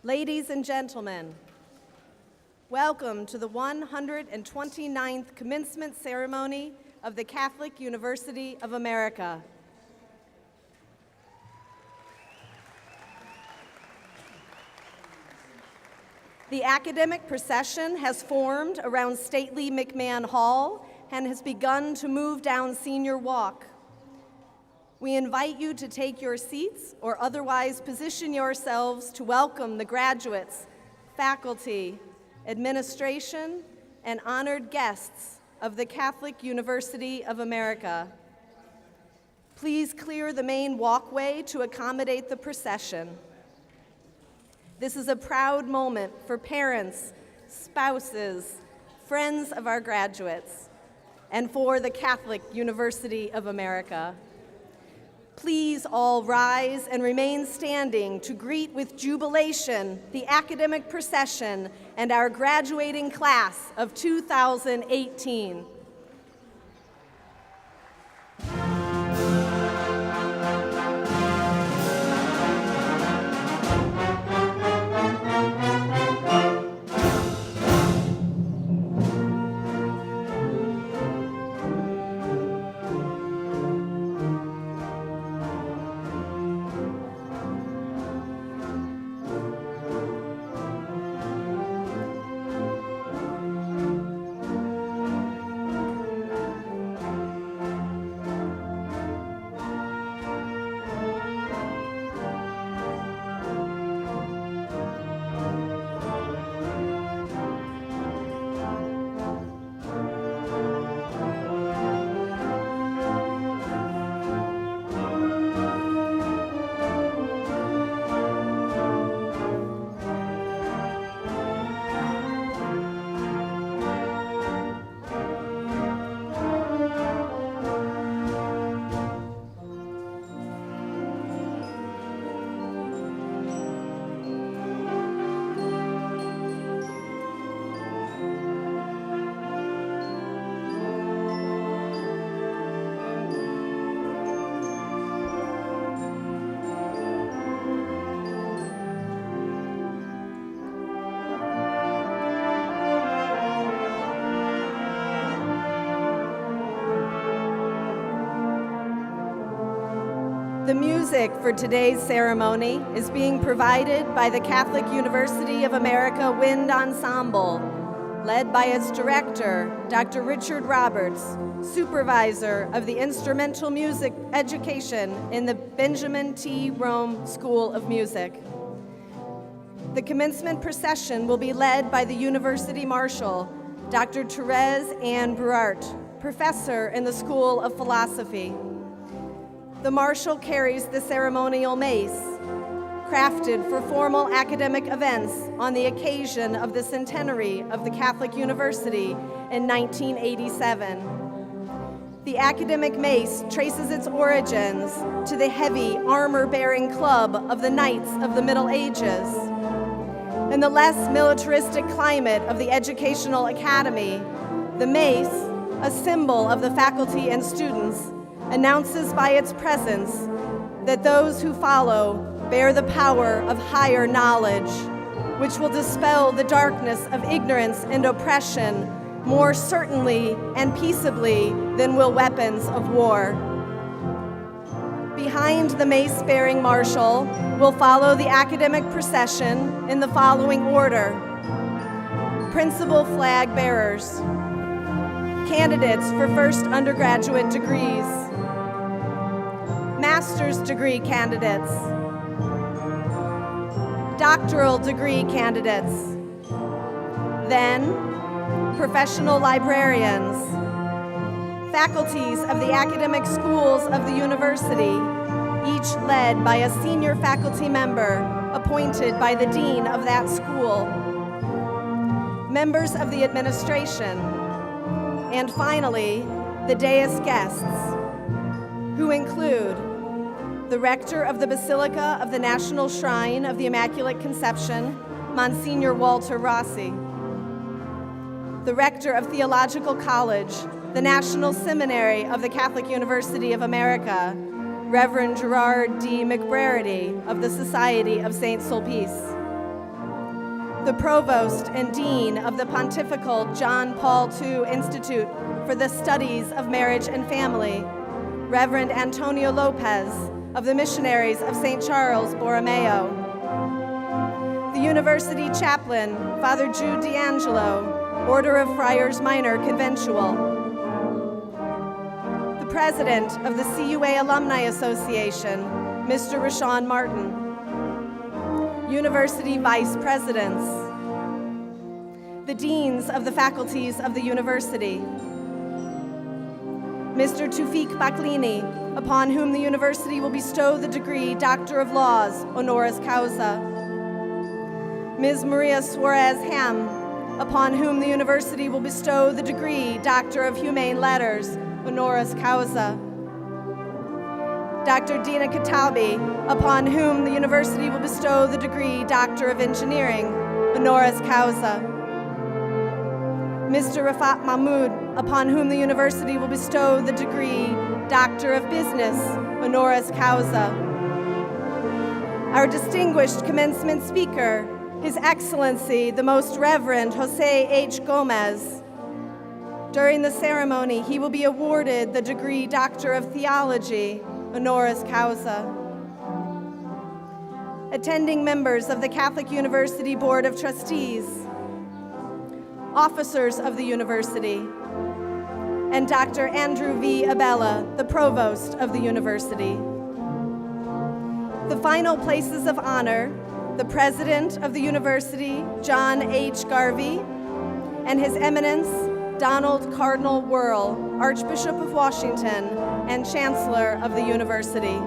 Ladies and gentlemen, welcome to the 129th commencement ceremony of the Catholic University of America. The academic procession has formed around stately McMahon Hall and has begun to move down Senior Walk. We invite you to take your seats or otherwise position yourselves to welcome the graduates, faculty, administration, and honored guests of the Catholic University of America. Please clear the main walkway to accommodate the procession. This is a proud moment for parents, spouses, friends of our graduates, and for the Catholic University of America. Please all rise and remain standing to greet with jubilation the academic procession and our graduating class of 2018. The music for today's ceremony is being provided by the Catholic University of America Wind Ensemble, led by its director, Dr. Richard Roberts, supervisor of the instrumental music education in the Benjamin T. Rome School of Music. The commencement procession will be led by the University Marshal, Dr. Therese Ann Bruart, professor in the School of Philosophy. The Marshal carries the ceremonial mace, crafted for formal academic events on the occasion of the centenary of the Catholic University in 1987. The academic mace traces its origins to the heavy armor-bearing club of the Knights of the Middle Ages. In the less militaristic climate of the Educational Academy, the mace, a symbol of the faculty and students, announces by its presence that those who follow bear the power of higher knowledge, which will dispel the darkness of ignorance and oppression more certainly and peaceably than will weapons of war. Behind the mace-bearing marshal will follow the academic procession in the following order: principal flag bearers, candidates for first undergraduate degrees, master's degree candidates, doctoral degree candidates, then professional librarians, faculties of the academic schools of the university, each led by a senior faculty member appointed by the dean of that school, members of the administration, and finally, the dais guests, who include the rector of the Basilica of the National Shrine of the Immaculate Conception, Monsignor Walter Rossi, the rector of Theological College, the National Seminary of the Catholic University of America, Reverend Gerard D. McBrarity of the Society of St. Sulpice, the Provost and Dean of the Pontifical John Paul II Institute for the Studies of Marriage and Family, Reverend Antonio Lopez of the Missionaries of St. Charles Borromeo, the University Chaplain, Father Jude D'Angelo, Order of Friars Minor Conventual, the President of the CUA Alumni Association, Mr. Rashawn Martin, University Vice Presidents, the Deans of the Faculties of the University, Mr. Tewfiq Mcleaney, upon whom the University will bestow the degree Doctor of Laws, honoris causa, Ms. Maria Suarez Ham, upon whom the University will bestow the degree Doctor of Humane Letters, honoris causa, Dr. Dina Katabi, upon whom the University will bestow the degree Doctor of Engineering, honoris causa, Mr. Rafat Mahmoud, upon whom the University will bestow the degree Doctor of Business, honoris causa, our distinguished commencement speaker, His Excellency, the Most Reverend Jose H. Gomez. During the ceremony, he will be awarded the degree Doctor of Theology, honoris causa. Attending members of the Catholic University Board of Trustees, officers of the university, and Dr. Andrew V. Abella, the Provost of the university. The final places of honor, the President of the University, John H. Garvey, and His Eminence, Donald Cardinal Wuerl, Archbishop of Washington and Chancellor of the University.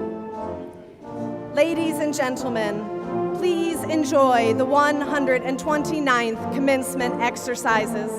Ladies and gentlemen, please enjoy the 129th commencement exercises.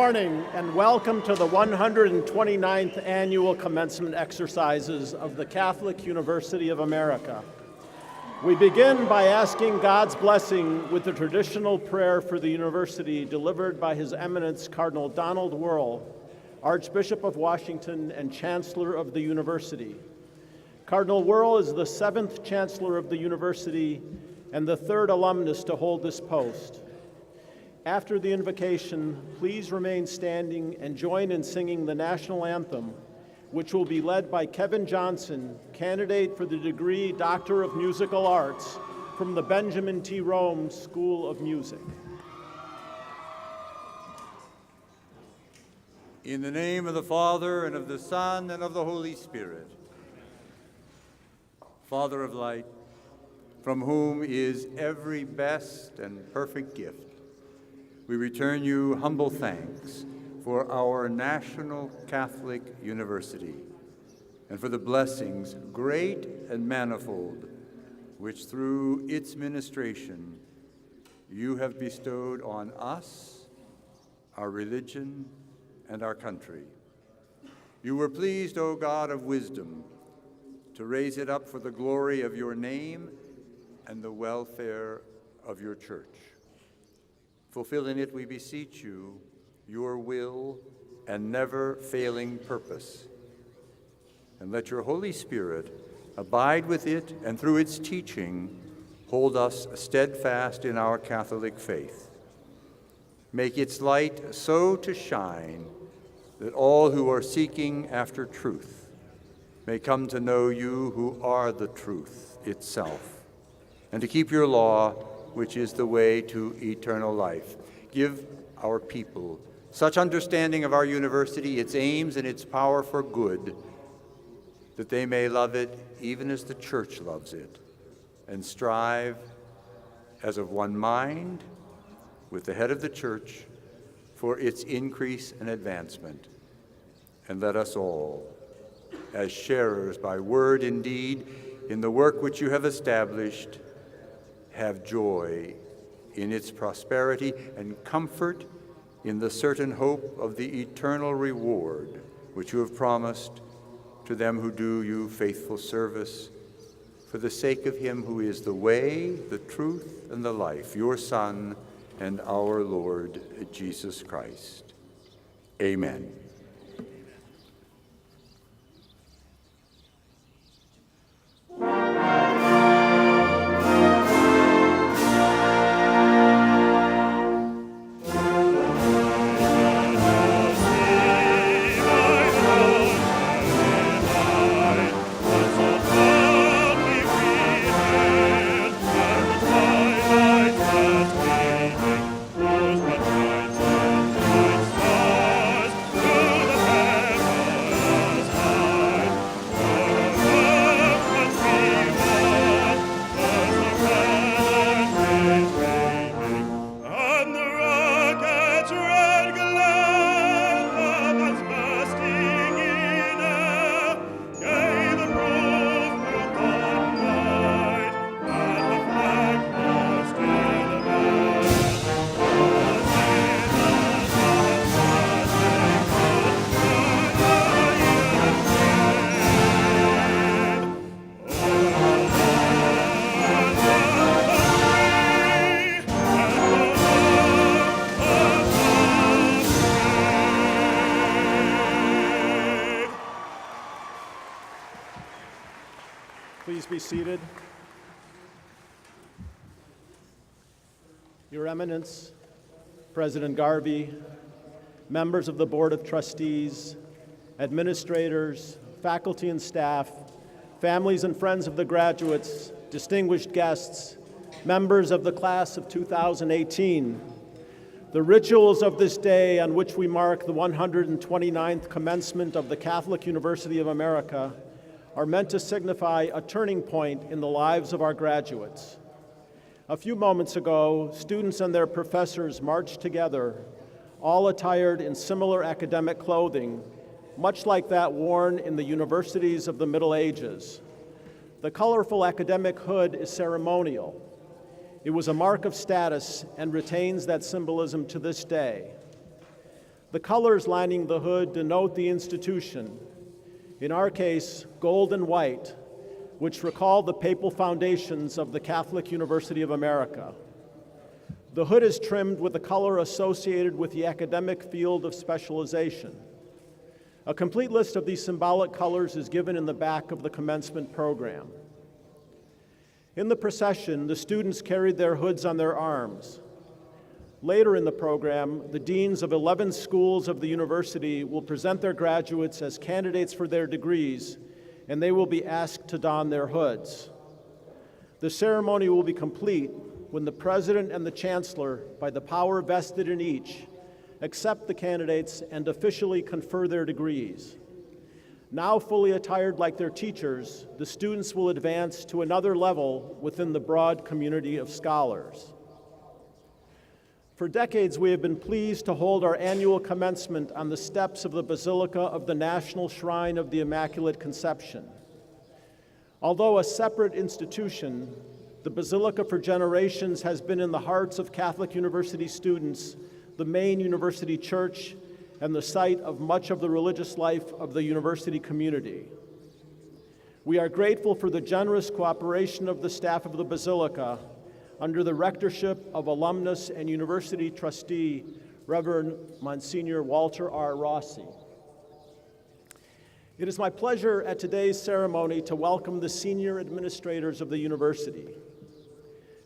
morning and welcome to the 129th Annual Commencement Exercises of the Catholic University of America. We begin by asking God's blessing with the traditional prayer for the university delivered by His Eminence Cardinal Donald Wuerl, Archbishop of Washington and Chancellor of the University. Cardinal Wuerl is the 7th Chancellor of the University and the 3rd alumnus to hold this post. After the invocation, please remain standing and join in singing the National Anthem, which will be led by Kevin Johnson, candidate for the degree Doctor of Musical Arts from the Benjamin T. Rome School of Music. In the name of the Father, and of the Son, and of the Holy Spirit. Father of light, from whom is every best and perfect gift, we return you humble thanks for our National Catholic University and for the blessings, great and manifold, which through its ministration you have bestowed on us, our religion, and our country. You were pleased, O God of wisdom, to raise it up for the glory of your name and the welfare of your church. Fulfill in it, we beseech you, your will and never failing purpose. And let your Holy Spirit abide with it and through its teaching hold us steadfast in our Catholic faith. Make its light so to shine that all who are seeking after truth may come to know you who are the truth itself, and to keep your law, which is the way to eternal life. Give our people such understanding of our university, its aims, and its power for good, that they may love it even as the Church loves it, and strive as of one mind with the head of the Church for its increase and advancement. And let us all, as sharers by word and deed in the work which you have established, have joy in its prosperity and comfort in the certain hope of the eternal reward which you have promised to them who do you faithful service, for the sake of him who is the way, the truth, and the life, your Son and our Lord Jesus Christ. Amen. Please be seated. Your Eminence, President Garvey, members of the Board of Trustees, administrators, faculty and staff, families and friends of the graduates, distinguished guests, members of the class of 2018, the rituals of this day on which we mark the 129th commencement of the Catholic University of America are meant to signify a turning point in the lives of our graduates. A few moments ago, students and their professors marched together, all attired in similar academic clothing, much like that worn in the universities of the Middle Ages. The colorful academic hood is ceremonial. It was a mark of status and retains that symbolism to this day. The colors lining the hood denote the institution, in our case, gold and white, which recall the papal foundations of the Catholic University of America. The hood is trimmed with the color associated with the academic field of specialization. A complete list of these symbolic colors is given in the back of the commencement program. In the procession, the students carried their hoods on their arms. Later in the program, the deans of 11 schools of the university will present their graduates as candidates for their degrees, and they will be asked to don their hoods. The ceremony will be complete when the president and the chancellor, by the power vested in each, accept the candidates and officially confer their degrees. Now fully attired like their teachers, the students will advance to another level within the broad community of scholars. For decades, we have been pleased to hold our annual commencement on the steps of the Basilica of the National Shrine of the Immaculate Conception. Although a separate institution, the Basilica for generations has been in the hearts of Catholic University students, the main university church, and the site of much of the religious life of the university community. We are grateful for the generous cooperation of the staff of the Basilica under the rectorship of alumnus and university trustee, Reverend Monsignor Walter R. Rossi. It is my pleasure at today's ceremony to welcome the senior administrators of the university.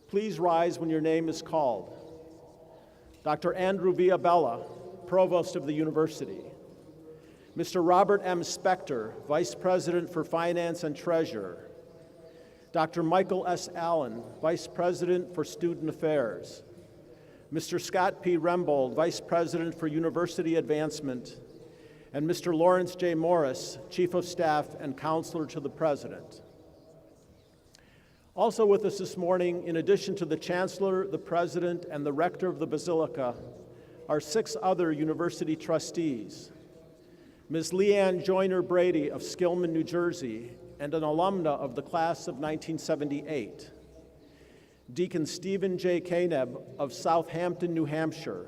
Please rise when your name is called. Dr. Andrew Villabella, Provost of the University. Mr. Robert M. Spector, Vice President for Finance and Treasurer. Dr. Michael S. Allen, Vice President for Student Affairs. Mr. Scott P. Rembold, Vice President for University Advancement. And Mr. Lawrence J. Morris, Chief of Staff and Counselor to the President. Also with us this morning, in addition to the Chancellor, the President, and the Rector of the Basilica, are 6 other university trustees. Ms. Leanne Joyner Brady of Skillman, New Jersey, and an alumna of the class of 1978. Deacon Stephen J. Caneb of Southampton, New Hampshire.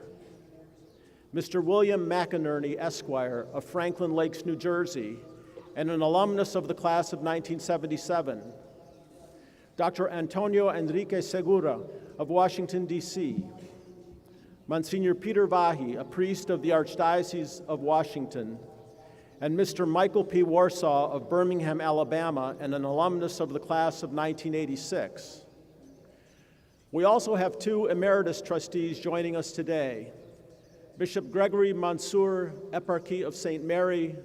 Mr. William McInerney, Esquire, of Franklin Lakes, New Jersey, and an alumnus of the class of 1977. Dr. Antonio Enrique Segura of Washington, D.C. Monsignor Peter Vahi, a priest of the Archdiocese of Washington, and Mr. Michael P. Warsaw of Birmingham, Alabama, and an alumnus of the class of 1986. We also have 2 emeritus trustees joining us today, Bishop Gregory Mansour, Eparchy of St. Mary,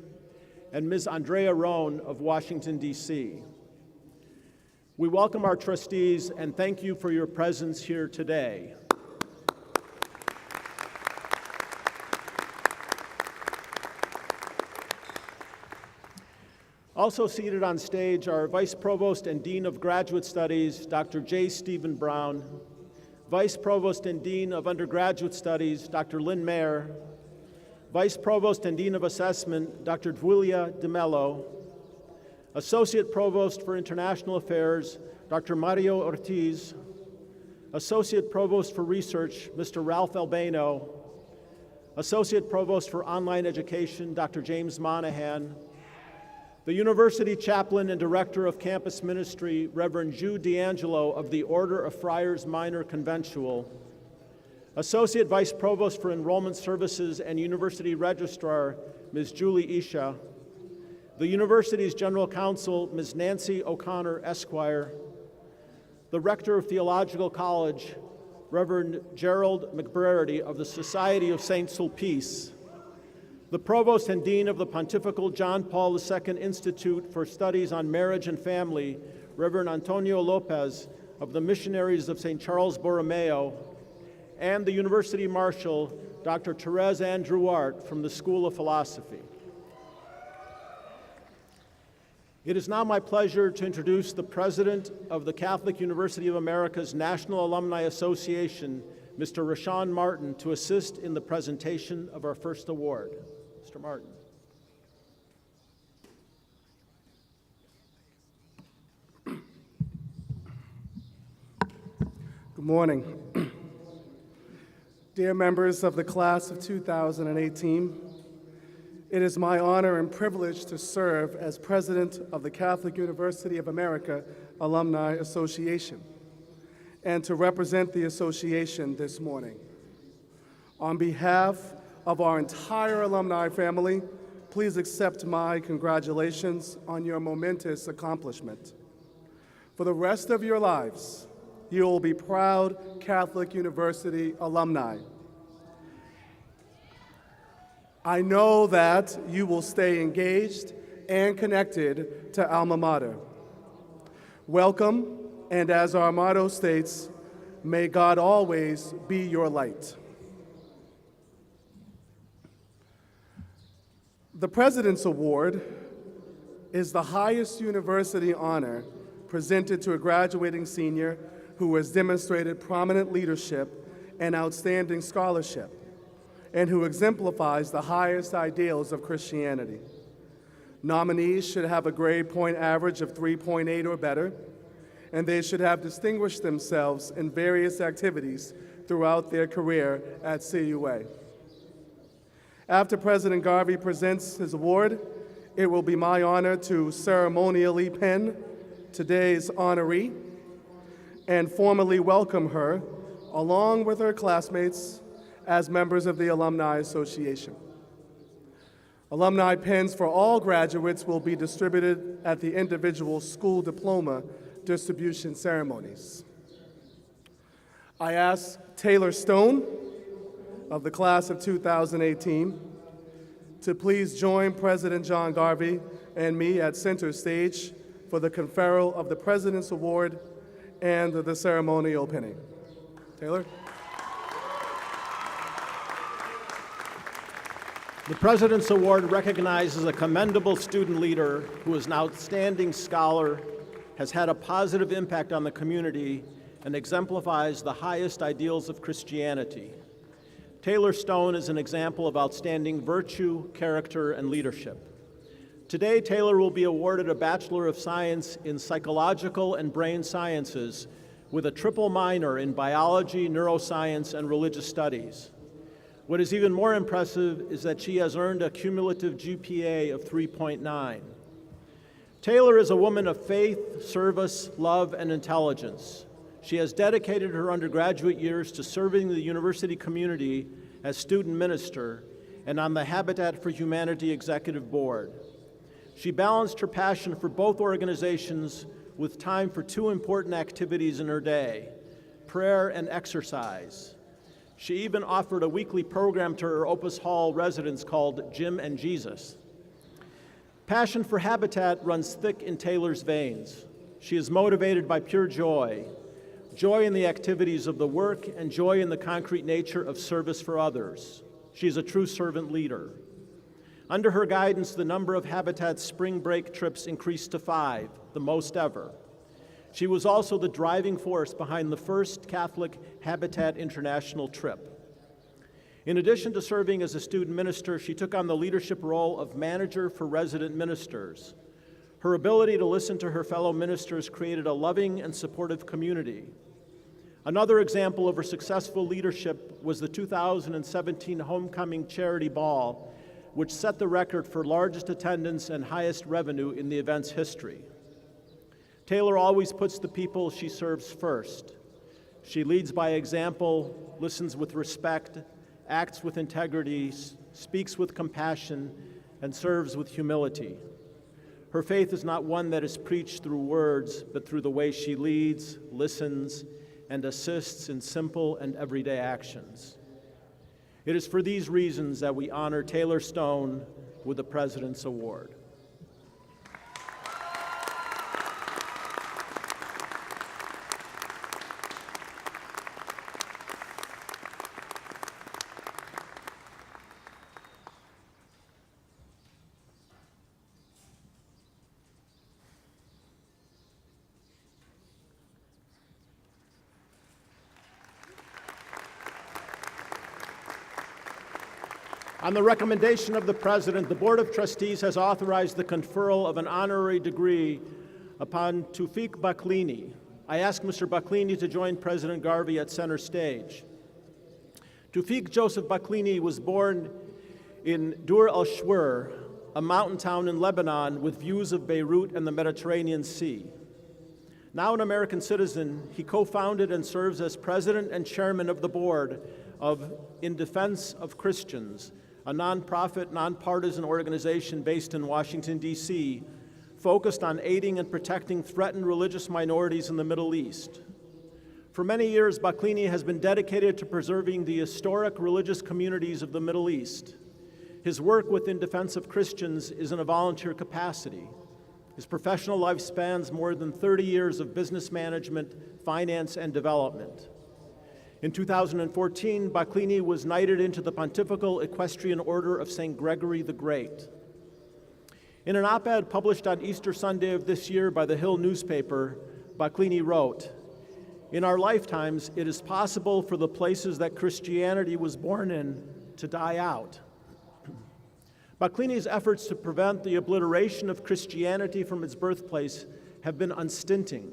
and Ms. Andrea Rohn of Washington, D.C. We welcome our trustees and thank you for your presence here today. Also seated on stage are Vice Provost and Dean of Graduate Studies, Dr. J. Stephen Brown, Vice Provost and Dean of Undergraduate Studies, Dr. Lynn Mayer, Vice Provost and Dean of Assessment, Dr. Dvulia DeMello, Associate Provost for International Affairs, Dr. Mario Ortiz, Associate Provost for Research, Mr. Ralph Albano, Associate Provost for Online Education, Dr. James Monahan, the University Chaplain and Director of Campus Ministry, Reverend Jude D'Angelo of the Order of Friars Minor Conventual, Associate Vice Provost for Enrollment Services and University Registrar, Ms. Julie Isha, the university's General Counsel, Ms. Nancy O'Connor, Esquire, the Rector of Theological College, Reverend Gerald McBrarity of the Society of St. Sulpice, the Provost and Dean of the Pontifical John Paul II Institute for Studies on Marriage and Family, Reverend Antonio Lopez of the Missionaries of St. Charles Borromeo, and the University Marshal, Dr. Therese Ann Drouart from the School of Philosophy. It is now my pleasure to introduce the President of the Catholic University of America's National Alumni Association, Mr. Rashawn Martin, to assist in the presentation of our first award. Mr. Martin. Good morning. Dear members of the class of 2018, it is my honor and privilege to serve as president of the Catholic University of America Alumni Association and to represent the association this morning. On behalf of our entire alumni family, please accept my congratulations on your momentous accomplishment. For the rest of your lives, you will be proud Catholic University alumni. I know that you will stay engaged and connected to Alma Mater. Welcome, and as our motto states, may God always be your light. The President's Award is the highest university honor presented to a graduating senior who has demonstrated prominent leadership and outstanding scholarship, and who exemplifies the highest ideals of Christianity. Nominees should have a grade point average of 3.8 or better, and they should have distinguished themselves in various activities throughout their career at CUA. After President Garvey presents his award, it will be my honor to ceremonially pin today's honoree and formally welcome her, along with her classmates, as members of the Alumni Association. Alumni pins for all graduates will be distributed at the individual school diploma distribution ceremonies. I ask Taylor Stone of the class of 2018 to please join President John Garvey and me at center stage for the conferral of the President's Award and the ceremonial pinning. Taylor? The President's Award recognizes a commendable student leader who is an outstanding scholar, has had a positive impact on the community, and exemplifies the highest ideals of Christianity. Taylor Stone is an example of outstanding virtue, character, and leadership. Today, Taylor will be awarded a Bachelor of Science in Psychological and Brain Sciences with a triple minor in Biology, Neuroscience, and Religious Studies. What is even more impressive is that she has earned a cumulative GPA of 3.9. Taylor is a woman of faith, service, love, and intelligence. She has dedicated her undergraduate years to serving the university community as student minister and on the Habitat for Humanity Executive Board. She balanced her passion for both organizations with time for two important activities in her day: prayer and exercise. She even offered a weekly program to her Opus Hall residents called Jim and Jesus. Passion for Habitat runs thick in Taylor's veins. She is motivated by pure joy, joy in the activities of the work and joy in the concrete nature of service for others. She is a true servant leader. Under her guidance, the number of Habitat's spring break trips increased to 5, the most ever. She was also the driving force behind the first Catholic Habitat International trip. In addition to serving as a student minister, she took on the leadership role of manager for resident ministers. Her ability to listen to her fellow ministers created a loving and supportive community. Another example of her successful leadership was the 2017 Homecoming Charity Ball, which set the record for largest attendance and highest revenue in the event's history. Taylor always puts the people she serves first. She leads by example, listens with respect, acts with integrity, speaks with compassion, and serves with humility. Her faith is not one that is preached through words, but through the way she leads, listens, and assists in simple and everyday actions. It is for these reasons that we honor Taylor Stone with the President's Award. On the recommendation of the President, the Board of Trustees has authorized the conferral of an honorary degree upon Tewfiq Mcleaney. I ask Mr. Mcleaney to join President Garvey at center stage. Tewfiq Joseph Mcleaney was born in Dur al-Shwir, a mountain town in Lebanon with views of Beirut and the Mediterranean Sea. Now an American citizen, he co-founded and serves as president and chairman of the board of In Defense of Christians, a nonprofit, nonpartisan organization based in Washington, D.C., focused on aiding and protecting threatened religious minorities in the Middle East. For many years, Mcleaney has been dedicated to preserving the historic religious communities of the Middle East. His work with In Defense of Christians is in a volunteer capacity. His professional life spans more than 30 years of business management, finance, and development. In 2014, Mcleaney was knighted into the Pontifical Equestrian Order of St. Gregory the Great. In an op-ed published on Easter Sunday of this year by the Hill newspaper, Mcleaney wrote, "In our lifetimes, it is possible for the places that Christianity was born in to die out." Mcleaney's efforts to prevent the obliteration of Christianity from its birthplace have been unstinting.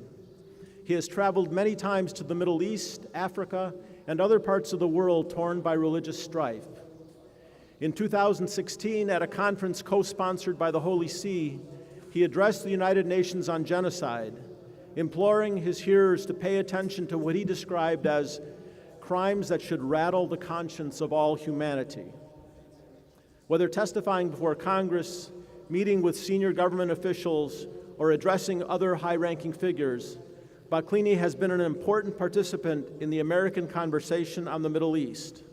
He has traveled many times to the Middle East, Africa, and other parts of the world torn by religious strife. In 2016, at a conference co-sponsored by the Holy See, he addressed the United Nations on genocide, imploring his hearers to pay attention to what he described as crimes that should rattle the conscience of all humanity. Whether testifying before Congress, meeting with senior government officials, or addressing other high-ranking figures, Mcleaney has been an important participant in the American conversation on the Middle East.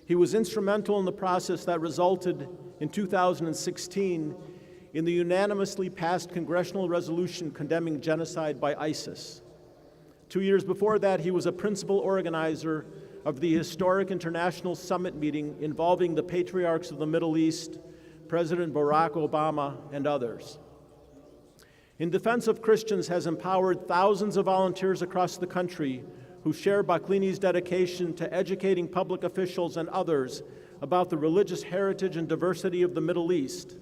He was instrumental in the process that resulted in 2016 in the unanimously passed congressional resolution condemning genocide by ISIS. 2 years before that, he was a principal organizer of the historic international summit meeting involving the patriarchs of the Middle East, President Barack Obama, and others. In Defense of Christians has empowered thousands of volunteers across the country who share Mcleaney's dedication to educating public officials and others about the religious heritage and diversity of the Middle East,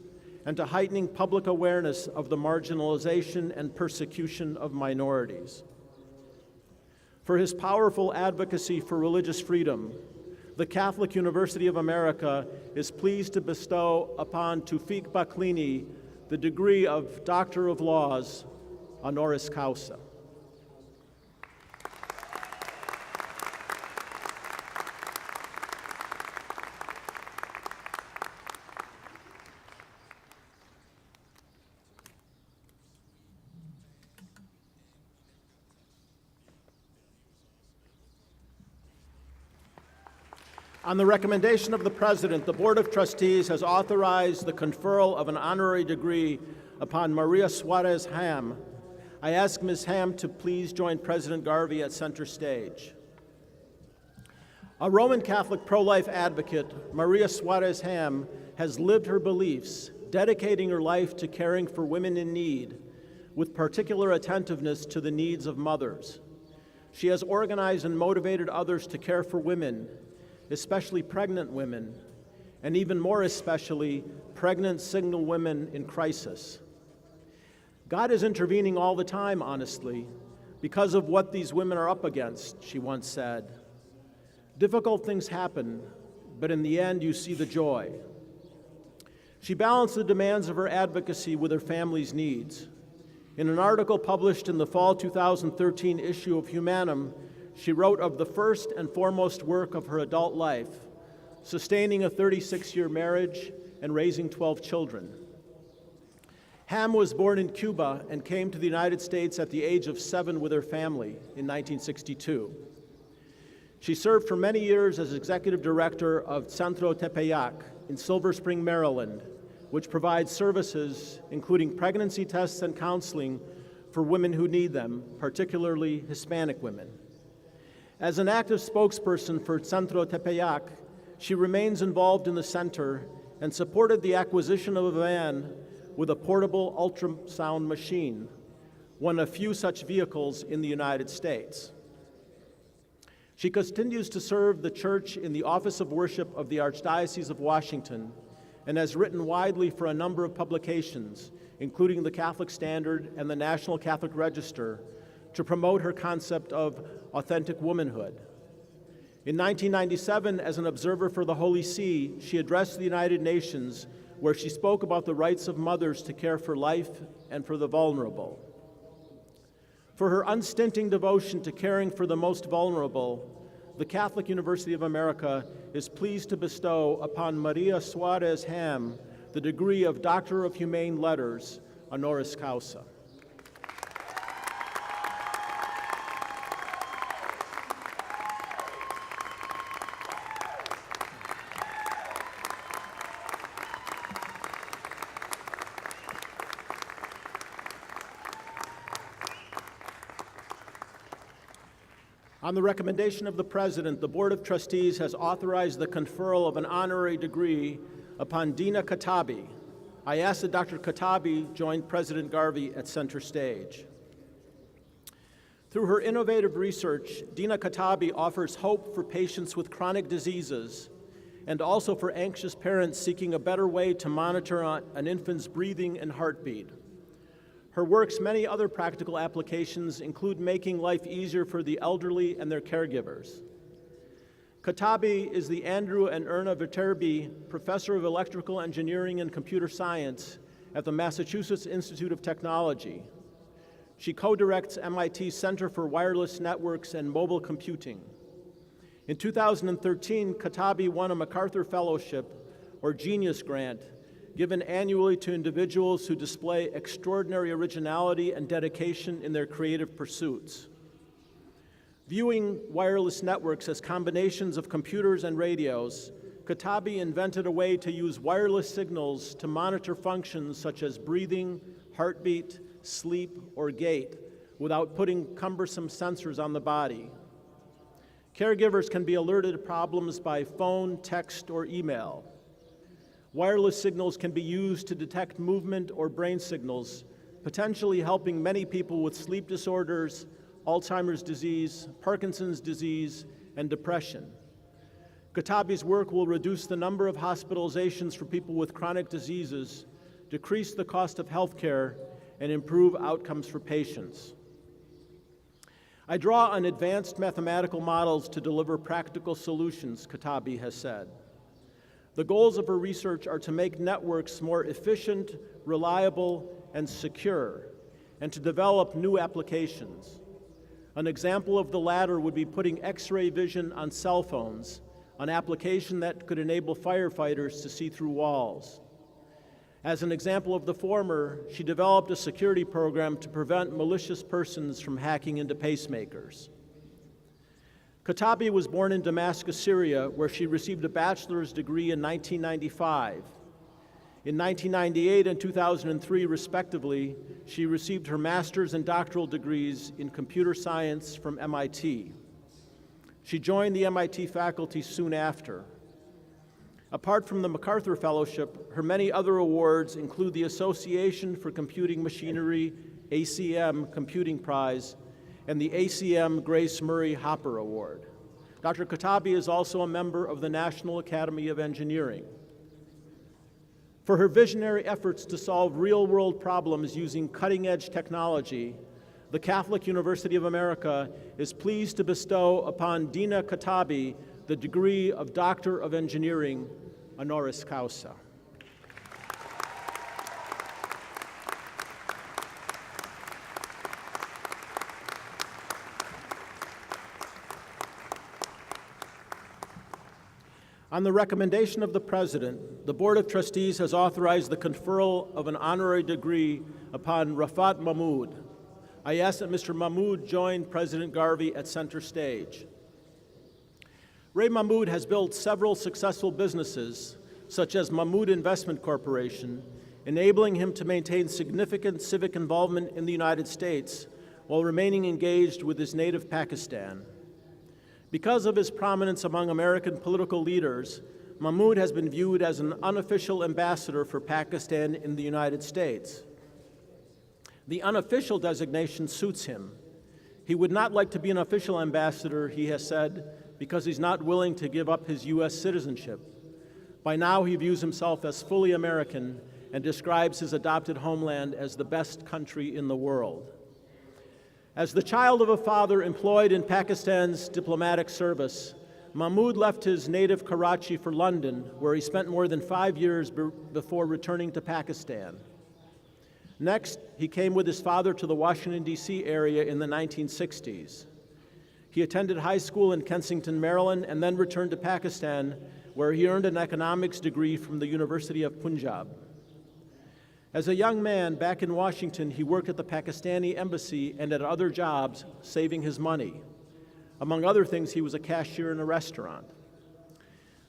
and to heightening public awareness of the marginalization and persecution of minorities. For his powerful advocacy for religious freedom, the Catholic University of America is pleased to bestow upon Tewfiq Mcleaney the degree of Doctor of Laws, honoris causa. On the recommendation of the President, the Board of Trustees has authorized the conferral of an honorary degree upon Maria Suarez Ham. I ask Ms. Ham to please join President Garvey at center stage. A Roman Catholic pro-life advocate, Maria Suarez Ham has lived her beliefs, dedicating her life to caring for women in need, with particular attentiveness to the needs of mothers. She has organized and motivated others to care for women, especially pregnant women, and even more especially, pregnant single women in crisis. God is intervening all the time, honestly, because of what these women are up against, she once said. Difficult things happen, but in the end, you see the joy. She balanced the demands of her advocacy with her family's needs. In an article published in the fall 2013 issue of Humanum, she wrote of the first and foremost work of her adult life, sustaining a 36-year marriage and raising 12 children. Ham was born in Cuba and came to the United States at the age of 7 with her family in 1962. She served for many years as executive director of Centro Tepeyac in Silver Spring, Maryland, which provides services including pregnancy tests and counseling for women who need them, particularly Hispanic women. As an active spokesperson for Centro Tepeyac, she remains involved in the center and supported the acquisition of a van with a portable ultrasound machine, one of few such vehicles in the United States. She continues to serve the church in the Office of Worship of the Archdiocese of Washington and has written widely for a number of publications, including the Catholic Standard and the National Catholic Register, to promote her concept of authentic womanhood. In 1997, as an observer for the Holy See, she addressed the United Nations, where she spoke about the rights of mothers to care for life and for the vulnerable. For her unstinting devotion to caring for the most vulnerable, the Catholic University of America is pleased to bestow upon Maria Suarez Ham the degree of Doctor of Humane Letters, honoris causa. On the recommendation of the President, the Board of Trustees has authorized the conferral of an honorary degree upon Dina Katabi. I ask that Dr. Katabi join President Garvey at center stage. Through her innovative research, Dina Katabi offers hope for patients with chronic diseases and also for anxious parents seeking a better way to monitor an infant's breathing and heartbeat. Her work's many other practical applications include making life easier for the elderly and their caregivers. Katabi is the Andrew and Erna Viterbi Professor of Electrical Engineering and Computer Science at the Massachusetts Institute of Technology. She co-directs MIT's Center for Wireless Networks and Mobile Computing. In 2013, Katabi won a MacArthur Fellowship, or Genius Grant, given annually to individuals who display extraordinary originality and dedication in their creative pursuits. Viewing wireless networks as combinations of computers and radios, Katabi invented a way to use wireless signals to monitor functions such as breathing, heartbeat, sleep, or gait without putting cumbersome sensors on the body. Caregivers can be alerted to problems by phone, text, or email. Wireless signals can be used to detect movement or brain signals, potentially helping many people with sleep disorders, Alzheimer's disease, Parkinson's disease, and depression. Katabi's work will reduce the number of hospitalizations for people with chronic diseases, decrease the cost of health care, and improve outcomes for patients. I draw on advanced mathematical models to deliver practical solutions, Katabi has said. The goals of her research are to make networks more efficient, reliable, and secure, and to develop new applications. An example of the latter would be putting X-ray vision on cell phones, an application that could enable firefighters to see through walls. As an example of the former, she developed a security program to prevent malicious persons from hacking into pacemakers. Katabi was born in Damascus, Syria, where she received a bachelor's degree in 1995. In 1998 and 2003, respectively, she received her master's and doctoral degrees in computer science from MIT. She joined the MIT faculty soon after. Apart from the MacArthur Fellowship, her many other awards include the Association for Computing Machinery, ACM Computing Prize, and the ACM Grace Murray Hopper Award. Dr. Katabi is also a member of the National Academy of Engineering. For her visionary efforts to solve real-world problems using cutting-edge technology, the Catholic University of America is pleased to bestow upon Dina Katabi the degree of Doctor of Engineering, honoris causa. On the recommendation of the President, the Board of Trustees has authorized the conferral of an honorary degree upon Rafat Mahmoud. I ask that Mr. Mahmoud join President Garvey at center stage. Ray Mahmoud has built several successful businesses, such as Mahmoud Investment Corporation, enabling him to maintain significant civic involvement in the United States while remaining engaged with his native Pakistan. Because of his prominence among American political leaders, Mahmoud has been viewed as an unofficial ambassador for Pakistan in the United States. The unofficial designation suits him. He would not like to be an official ambassador, he has said, because he's not willing to give up his U.S. citizenship. By now, he views himself as fully American and describes his adopted homeland as the best country in the world. As the child of a father employed in Pakistan's diplomatic service, Mahmoud left his native Karachi for London, where he spent more than 5 years before returning to Pakistan. Next, he came with his father to the Washington, D.C. area in the 1960s. He attended high school in Kensington, Maryland, and then returned to Pakistan, where he earned an economics degree from the University of Punjab. As a young man back in Washington, he worked at the Pakistani embassy and at other jobs, saving his money. Among other things, he was a cashier in a restaurant.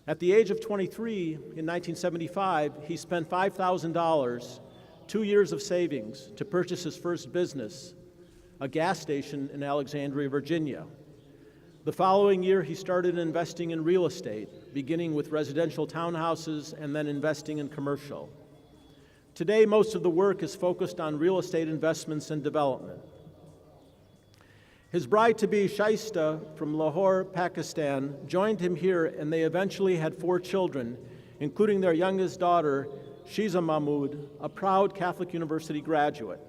At the age of 23, in 1975, he spent $5,000, 2 years of savings, to purchase his first business, a gas station in Alexandria, Virginia. The following year, he started investing in real estate, beginning with residential townhouses and then investing in commercial. Today, most of the work is focused on real estate investments and development. His bride-to-be, Shaista, from Lahore, Pakistan, joined him here, and they eventually had 4 children, including their youngest daughter, Shiza Mahmood, a proud Catholic University graduate.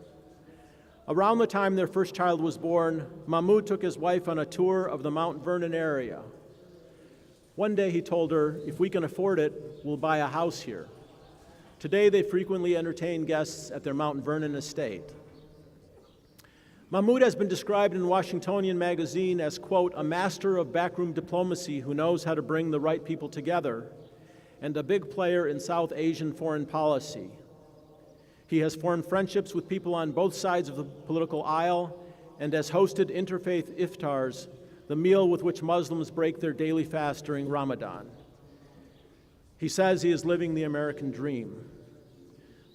Around the time their first child was born, Mahmoud took his wife on a tour of the Mount Vernon area. One day he told her, "If we can afford it, we'll buy a house here." Today they frequently entertain guests at their Mount Vernon estate. Mahmoud has been described in Washingtonian magazine as, quote, "a master of backroom diplomacy who knows how to bring the right people together, and a big player in South Asian foreign policy. He has formed friendships with people on both sides of the political aisle and has hosted interfaith iftars, the meal with which Muslims break their daily fast during Ramadan. He says he is living the American dream.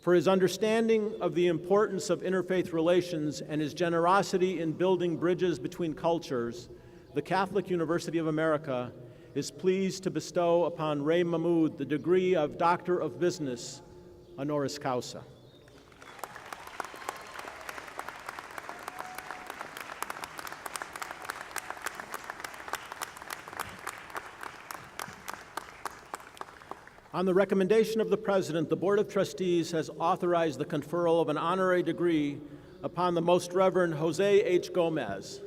For his understanding of the importance of interfaith relations and his generosity in building bridges between cultures, the Catholic University of America is pleased to bestow upon Ray Mahmoud the degree of Doctor of Business, honoris causa. On the recommendation of the President, the Board of Trustees has authorized the conferral of an honorary degree upon the Most Reverend Jose H. Gomez.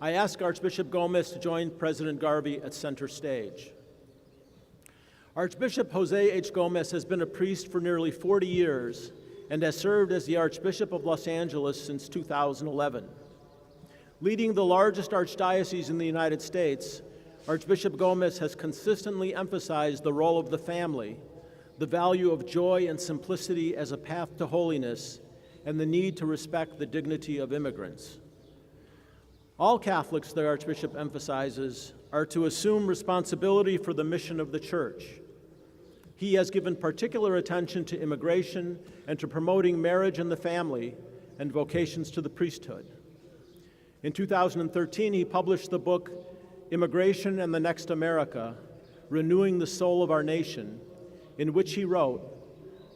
I ask Archbishop Gomez to join President Garvey at center stage. Archbishop Jose H. Gomez has been a priest for nearly 40 years and has served as the Archbishop of Los Angeles since 2011. Leading the largest archdiocese in the United States, Archbishop Gomez has consistently emphasized the role of the family, the value of joy and simplicity as a path to holiness, and the need to respect the dignity of immigrants. All Catholics, the Archbishop emphasizes, are to assume responsibility for the mission of the Church. He has given particular attention to immigration and to promoting marriage and the family and vocations to the priesthood. In 2013, he published the book Immigration and the Next America, Renewing the Soul of Our Nation, in which he wrote,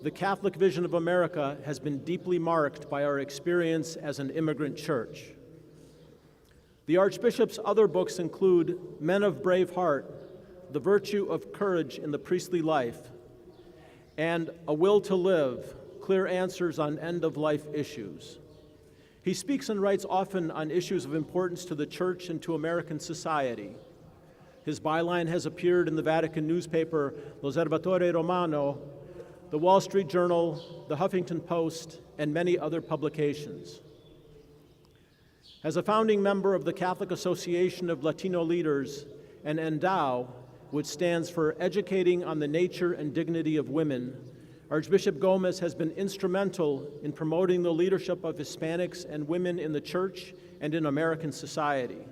"The Catholic vision of America has been deeply marked by our experience as an immigrant church." The Archbishop's other books include Men of Brave Heart, The Virtue of Courage in the Priestly Life, and A Will to Live, Clear Answers on End-of-Life Issues. He speaks and writes often on issues of importance to the Church and to American society. His byline has appeared in the Vatican newspaper L'Osservatore Romano, the Wall Street Journal, the Huffington Post, and many other publications. As a founding member of the Catholic Association of Latino Leaders and ENDAO, which stands for Educating on the Nature and Dignity of Women, Archbishop Gomez has been instrumental in promoting the leadership of Hispanics and women in the Church and in American society.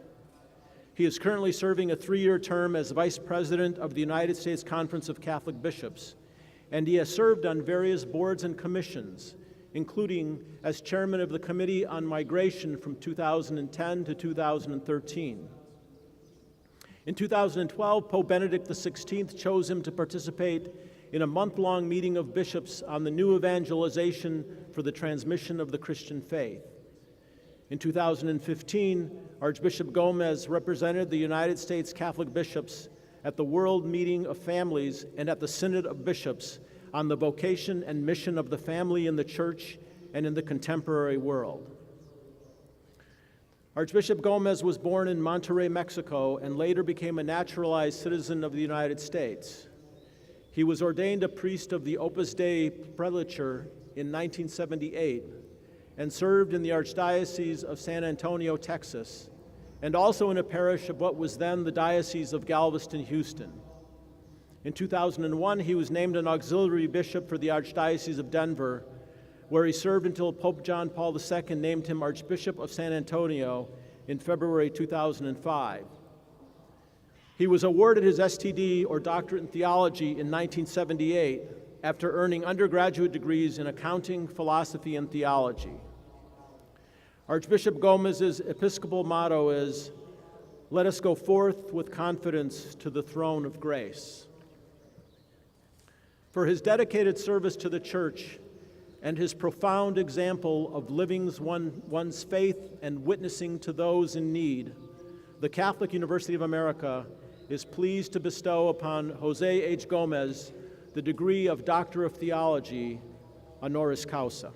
He is currently serving a 3-year term as Vice President of the United States Conference of Catholic Bishops, and he has served on various boards and commissions, including as Chairman of the Committee on Migration from 2010 to 2013. In 2012, Pope Benedict XVI chose him to participate in a month-long meeting of bishops on the new evangelization for the transmission of the Christian faith. In 2015, Archbishop Gomez represented the United States Catholic bishops at the World Meeting of Families and at the Synod of Bishops on the vocation and mission of the family in the Church and in the contemporary world. Archbishop Gomez was born in Monterrey, Mexico, and later became a naturalized citizen of the United States. He was ordained a priest of the Opus Dei prelature in 1978 and served in the Archdiocese of San Antonio, Texas, and also in a parish of what was then the Diocese of Galveston, Houston. In 2001, he was named an auxiliary bishop for the Archdiocese of Denver, where he served until Pope John Paul II named him Archbishop of San Antonio in February 2005. He was awarded his STD, or Doctorate in Theology, in 1978 after earning undergraduate degrees in accounting, philosophy, and theology. Archbishop Gomez's episcopal motto is, "Let us go forth with confidence to the throne of grace." For his dedicated service to the Church and his profound example of living one's faith and witnessing to those in need, the Catholic University of America is pleased to bestow upon Jose H. Gomez the degree of Doctor of Theology, honoris causa.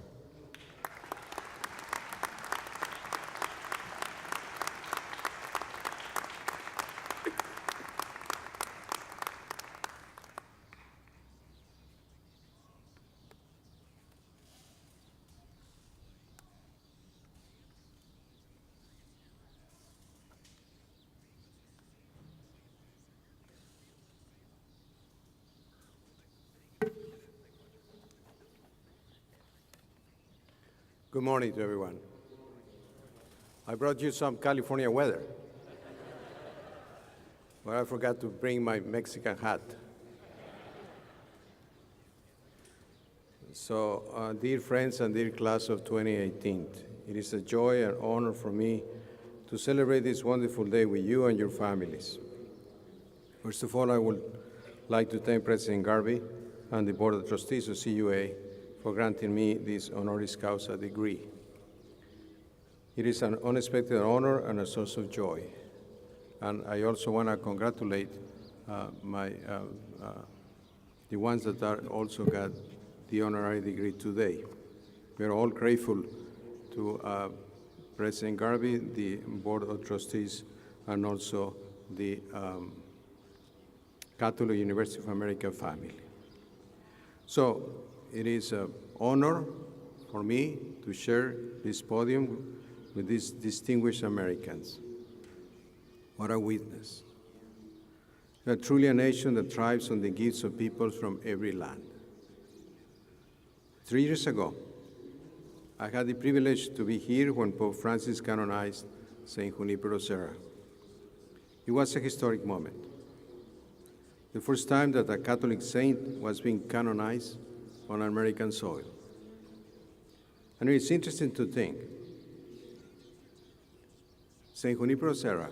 Good morning to everyone. I brought you some California weather, but I forgot to bring my Mexican hat. So, dear friends and dear class of 2018, it is a joy and honor for me to celebrate this wonderful day with you and your families. First of all, I would like to thank President Garvey and the Board of Trustees of CUA for granting me this honoris causa degree. It is an unexpected honor and a source of joy. And I also want to congratulate the ones that are also got the honorary degree today. We are all grateful to President Garvey, the Board of Trustees, and also the Catholic University of America family. So, it is an honor for me to share this podium with these distinguished Americans. What a witness. We are truly a nation that thrives on the gifts of peoples from every land. 3 years ago, I had the privilege to be here when Pope Francis canonized St. Junipero Serra. It was a historic moment. The first time that a Catholic saint was being canonized on American soil. And it's interesting to think, St. Junipero Serra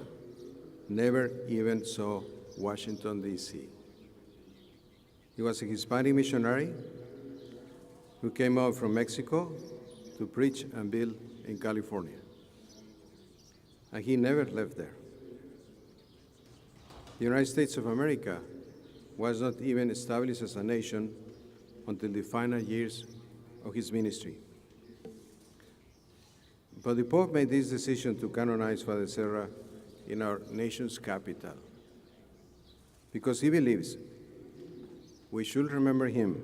never even saw Washington, D.C. He was a Hispanic missionary who came out from Mexico to preach and build in California. And he never left there. The United States of America was not even established as a nation until the final years of his ministry. But the Pope made this decision to canonize Father Serra in our nation's capital because he believes we should remember him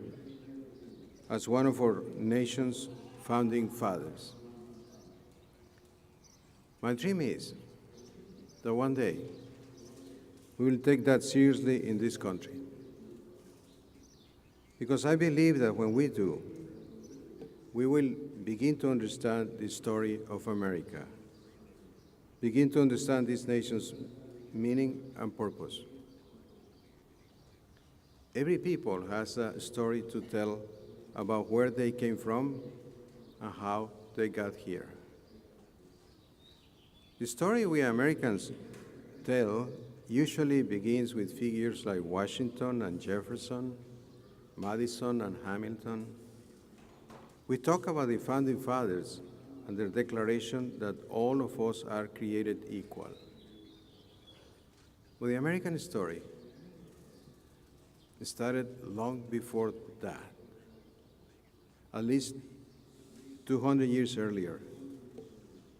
as one of our nation's founding fathers. My dream is that one day we will take that seriously in this country. Because I believe that when we do, we will begin to understand the story of America, begin to understand this nation's meaning and purpose. Every people has a story to tell about where they came from and how they got here. The story we Americans tell usually begins with figures like Washington and Jefferson, Madison and Hamilton. We talk about the founding fathers and their declaration that all of us are created equal. But the American story started long before that, at least 200 years earlier,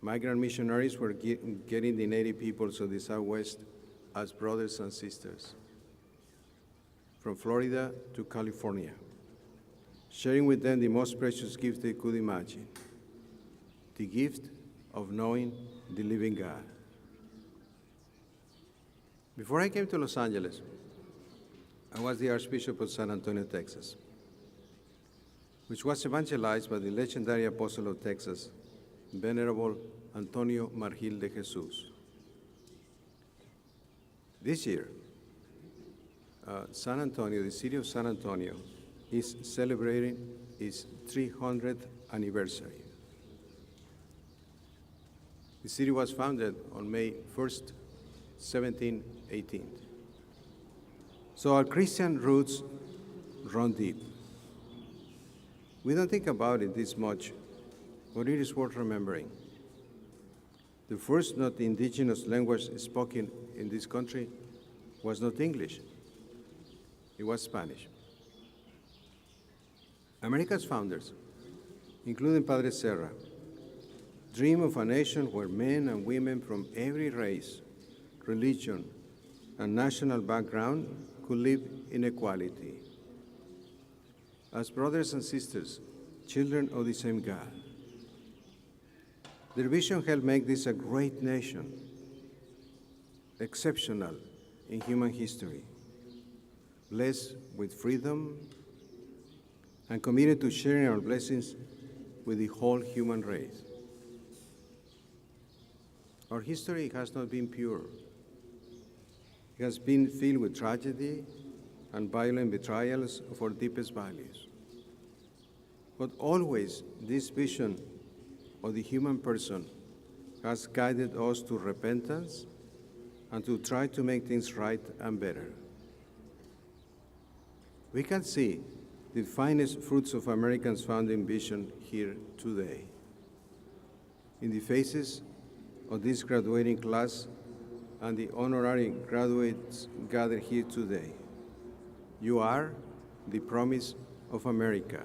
Migrant missionaries were getting the native peoples of the Southwest as brothers and sisters, from Florida to California, sharing with them the most precious gift they could imagine, the gift of knowing the living God. Before I came to Los Angeles, I was the Archbishop of San Antonio, Texas, which was evangelized by the legendary Apostle of Texas, Venerable Antonio Margil de Jesus. This year, San Antonio, the city of San Antonio, is celebrating its 300th anniversary. The city was founded on May 1st, 1718. So our Christian roots run deep. We don't think about it this much, but it is worth remembering. The first not indigenous language spoken in this country was not English, it was Spanish. America's founders, including Padre Serra, dream of a nation where men and women from every race, religion, and national background could live in equality as brothers and sisters, children of the same God. Their vision helped make this a great nation, exceptional in human history, blessed with freedom, and committed to sharing our blessings with the whole human race. Our history has not been pure. It has been filled with tragedy and violent betrayals of our deepest values. But always this vision of the human person has guided us to repentance and to try to make things right and better. We can see the finest fruits of Americans' founding vision here today, in the faces of this graduating class and the honorary graduates gathered here today. You are the promise of America.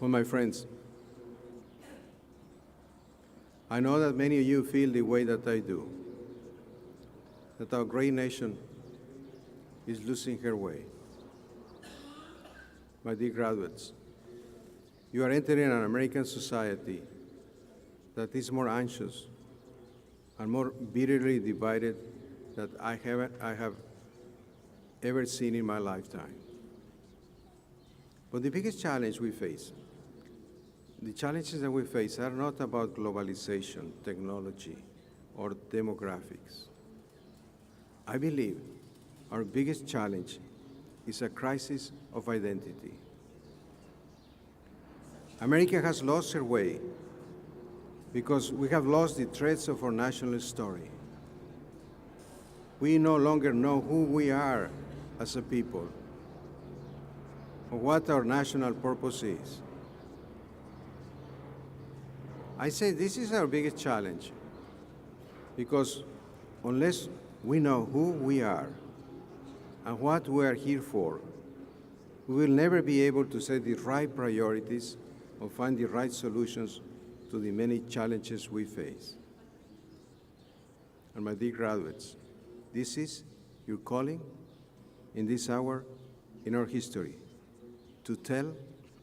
Well, my friends, I know that many of you feel the way that I do, that our great nation is losing her way. My dear graduates, you are entering an American society that is more anxious and more bitterly divided than I have ever seen in my lifetime. But the biggest challenge we face, the challenges that we face are not about globalization, technology, or demographics. I believe our biggest challenge is a crisis of identity. America has lost her way because we have lost the threads of our national story. We no longer know who we are as a people, or what our national purpose is. I say this is our biggest challenge because unless we know who we are and what we are here for, we will never be able to set the right priorities or find the right solutions to the many challenges we face. And my dear graduates, this is your calling in this hour in our history, to tell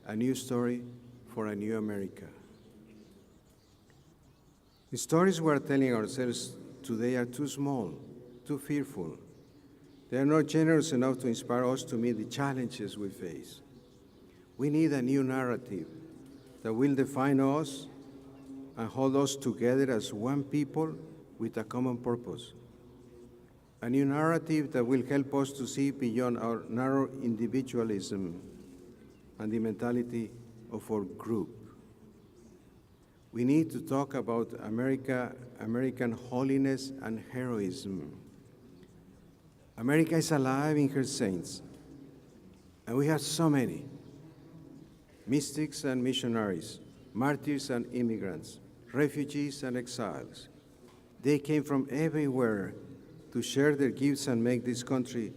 a new story for a new America. The stories we are telling ourselves today are too small, too fearful. They are not generous enough to inspire us to meet the challenges we face. We need a new narrative that will define us and hold us together as one people with a common purpose. A new narrative that will help us to see beyond our narrow individualism and the mentality of our group. We need to talk about American holiness and heroism. America is alive in her saints, and we have so many mystics and missionaries, martyrs and immigrants, refugees and exiles. They came from everywhere to share their gifts and make this country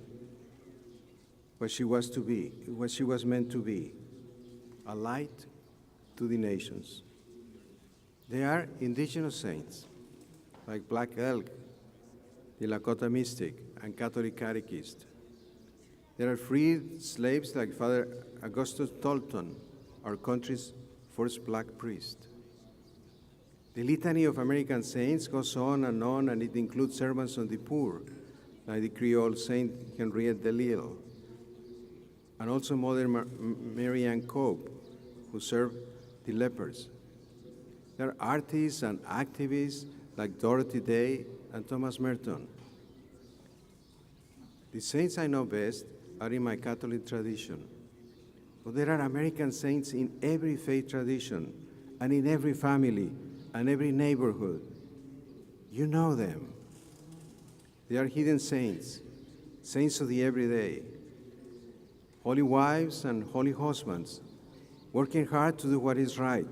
what she was to be, what she was meant to be, a light to the nations. They are indigenous saints, like Black Elk, the Lakota Mystic, and Catholic Catechist. There are freed slaves like Father Augustus Tolton, our country's first black priest. The litany of American saints goes on, and it includes servants on the poor, like the Creole Saint Henriette Delille, and also Mother Mary Ann Cope, who served the lepers. There are artists and activists like Dorothy Day and Thomas Merton. The saints I know best are in my Catholic tradition, but there are American saints in every faith tradition and in every family and every neighborhood. You know them. They are hidden saints, saints of the everyday, holy wives and holy husbands, working hard to do what is right,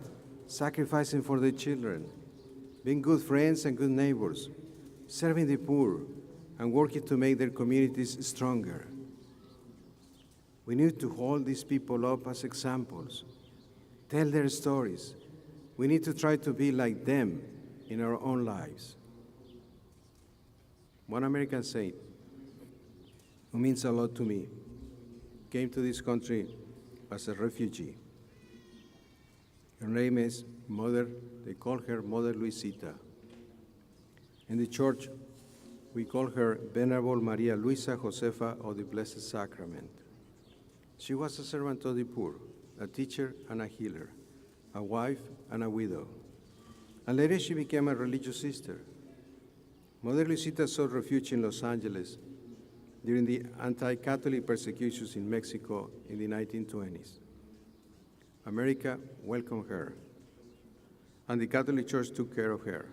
sacrificing for their children, being good friends and good neighbors, serving the poor, and working to make their communities stronger. We need to hold these people up as examples, tell their stories. We need to try to be like them in our own lives. One American saint who means a lot to me came to this country as a refugee. Her name is they call her Mother Luisita. In the church, we call her Venerable Maria Luisa Josefa of the Blessed Sacrament. She was a servant of the poor, a teacher and a healer, a wife and a widow. And later she became a religious sister. Mother Luisita sought refuge in Los Angeles during the anti-Catholic persecutions in Mexico in the 1920s. America welcomed her, and the Catholic Church took care of her.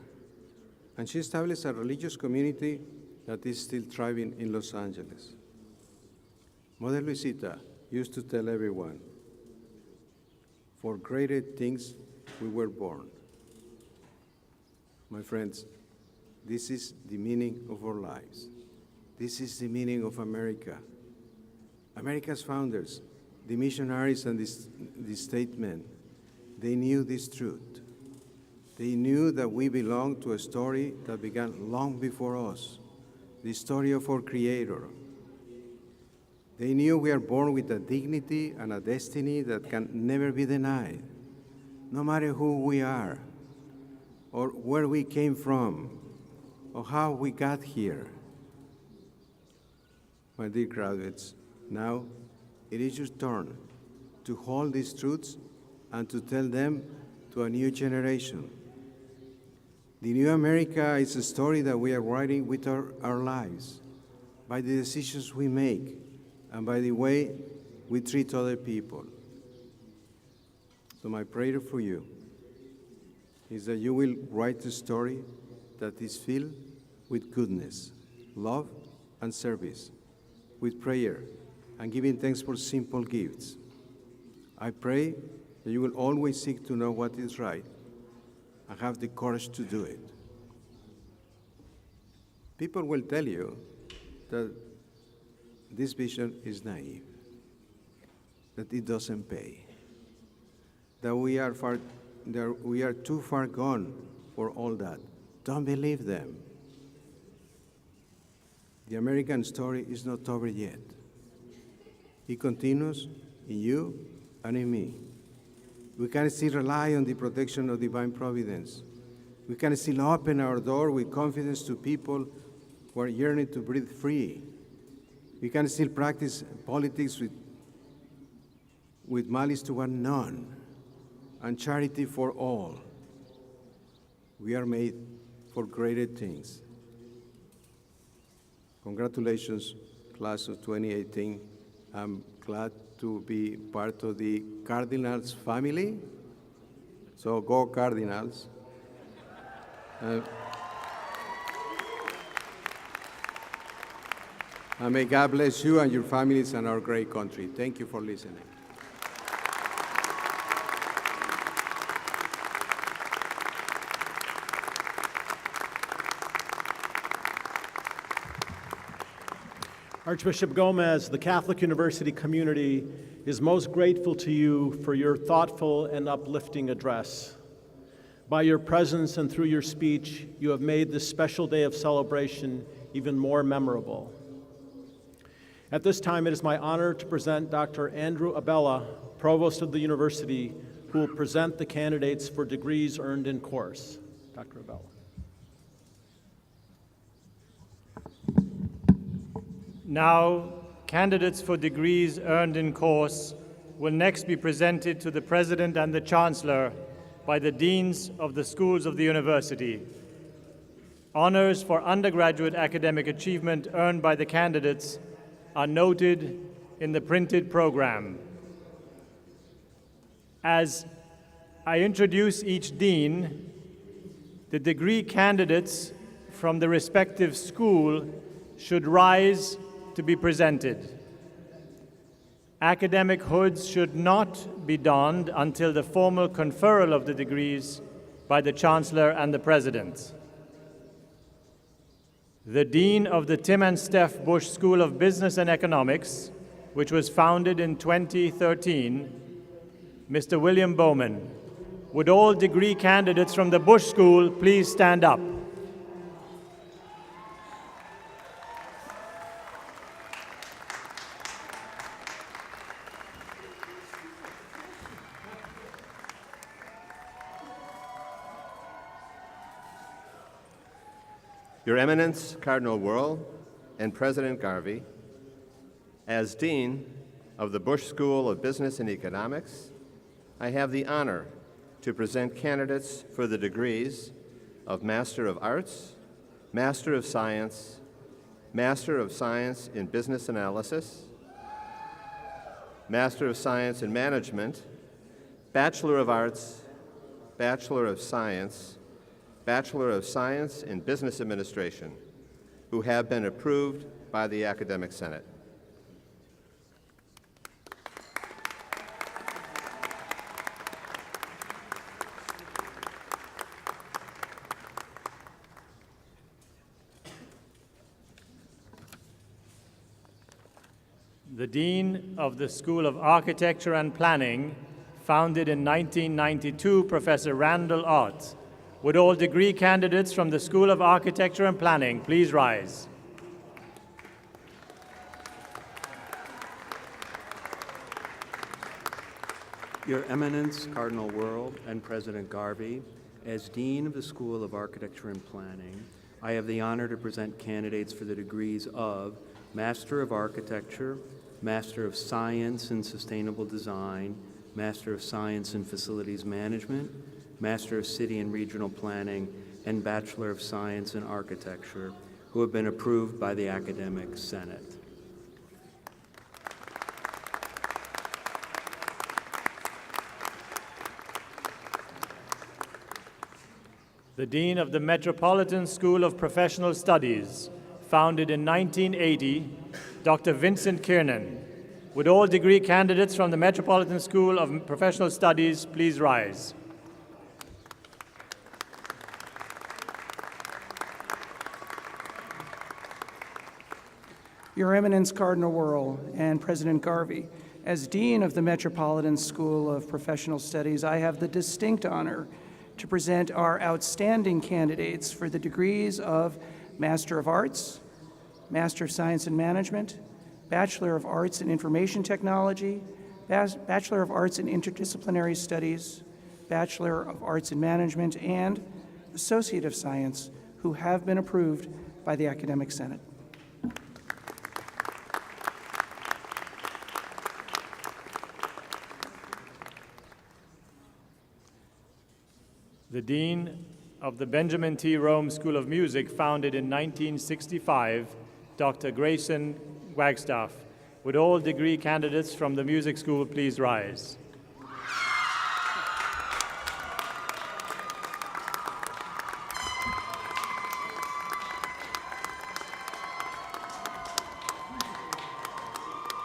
And she established a religious community that is still thriving in Los Angeles. Mother Luisita used to tell everyone, "For greater things we were born." My friends, this is the meaning of our lives. This is the meaning of America. America's founders, the missionaries and the statesmen, they knew this truth. They knew that we belong to a story that began long before us, the story of our Creator. They knew we are born with a dignity and a destiny that can never be denied, no matter who we are, or where we came from, or how we got here. My dear graduates, now it is your turn to hold these truths and to tell them to a new generation. The new America is a story that we are writing with our lives, by the decisions we make, and by the way we treat other people. So my prayer for you is that you will write a story that is filled with goodness, love, and service, with prayer and giving thanks for simple gifts. I pray that you will always seek to know what is right and have the courage to do it. People will tell you that this vision is naive, that it doesn't pay, that we are too far gone for all that. Don't believe them. The American story is not over yet. It continues in you and in me. We can still rely on the protection of divine providence. We can still open our door with confidence to people who are yearning to breathe free. We can still practice politics with malice toward none and charity for all. We are made for greater things. Congratulations, class of 2018. I'm glad to be part of the Cardinals family. So go Cardinals. And may God bless you and your families and our great country. Thank you for listening. Archbishop Gomez, the Catholic University community is most grateful to you for your thoughtful and uplifting address. By your presence and through your speech, you have made this special day of celebration even more memorable. At this time, it is my honor to present Dr. Andrew Abella, Provost of the University, who will present the candidates for degrees earned in course. Dr. Abella. Now, candidates for degrees earned in course will next be presented to the President and the Chancellor by the Deans of the Schools of the University. Honors for undergraduate academic achievement earned by the candidates are noted in the printed program. As I introduce each Dean, the degree candidates from the respective school should rise to be presented. Academic hoods should not be donned until the formal conferral of the degrees by the Chancellor and the President. The Dean of the Tim and Steph Bush School of Business and Economics, which was founded in 2013, Mr. William Bowman. Would all degree candidates from the Bush School please stand up? Your Eminence, Cardinal Wuerl and President Garvey, as Dean of the Bush School of Business and Economics, I have the honor to present candidates for the degrees of Master of Arts, Master of Science, Master of Science in Business Analysis, Master of Science in Management, Bachelor of Arts, Bachelor of Science, Bachelor of Science in Business Administration, who have been approved by the Academic Senate. The Dean of the School of Architecture and Planning, founded in 1992, Professor Randall Ott. Would all degree candidates from the School of Architecture and Planning please rise? Your Eminence, Cardinal Wuerl and President Garvey, as Dean of the School of Architecture and Planning, I have the honor to present candidates for the degrees of Master of Architecture, Master of Science in Sustainable Design, Master of Science in Facilities Management, Master of City and Regional Planning, and Bachelor of Science in Architecture, who have been approved by the Academic Senate. The Dean of the Metropolitan School of Professional Studies, founded in 1980, Dr. Vincent Kiernan. Would all degree candidates from the Metropolitan School of Professional Studies please rise? Your Eminence, Cardinal Wuerl and President Garvey, as Dean of the Metropolitan School of Professional Studies, I have the distinct honor to present our outstanding candidates for the degrees of Master of Arts, Master of Science in Management, Bachelor of Arts in Information Technology, Bachelor of Arts in Interdisciplinary Studies, Bachelor of Arts in Management, and Associate of Science, who have been approved by the Academic Senate. The Dean of the Benjamin T. Rome School of Music, founded in 1965, Dr. Grayson Wagstaff. Would all degree candidates from the music school please rise?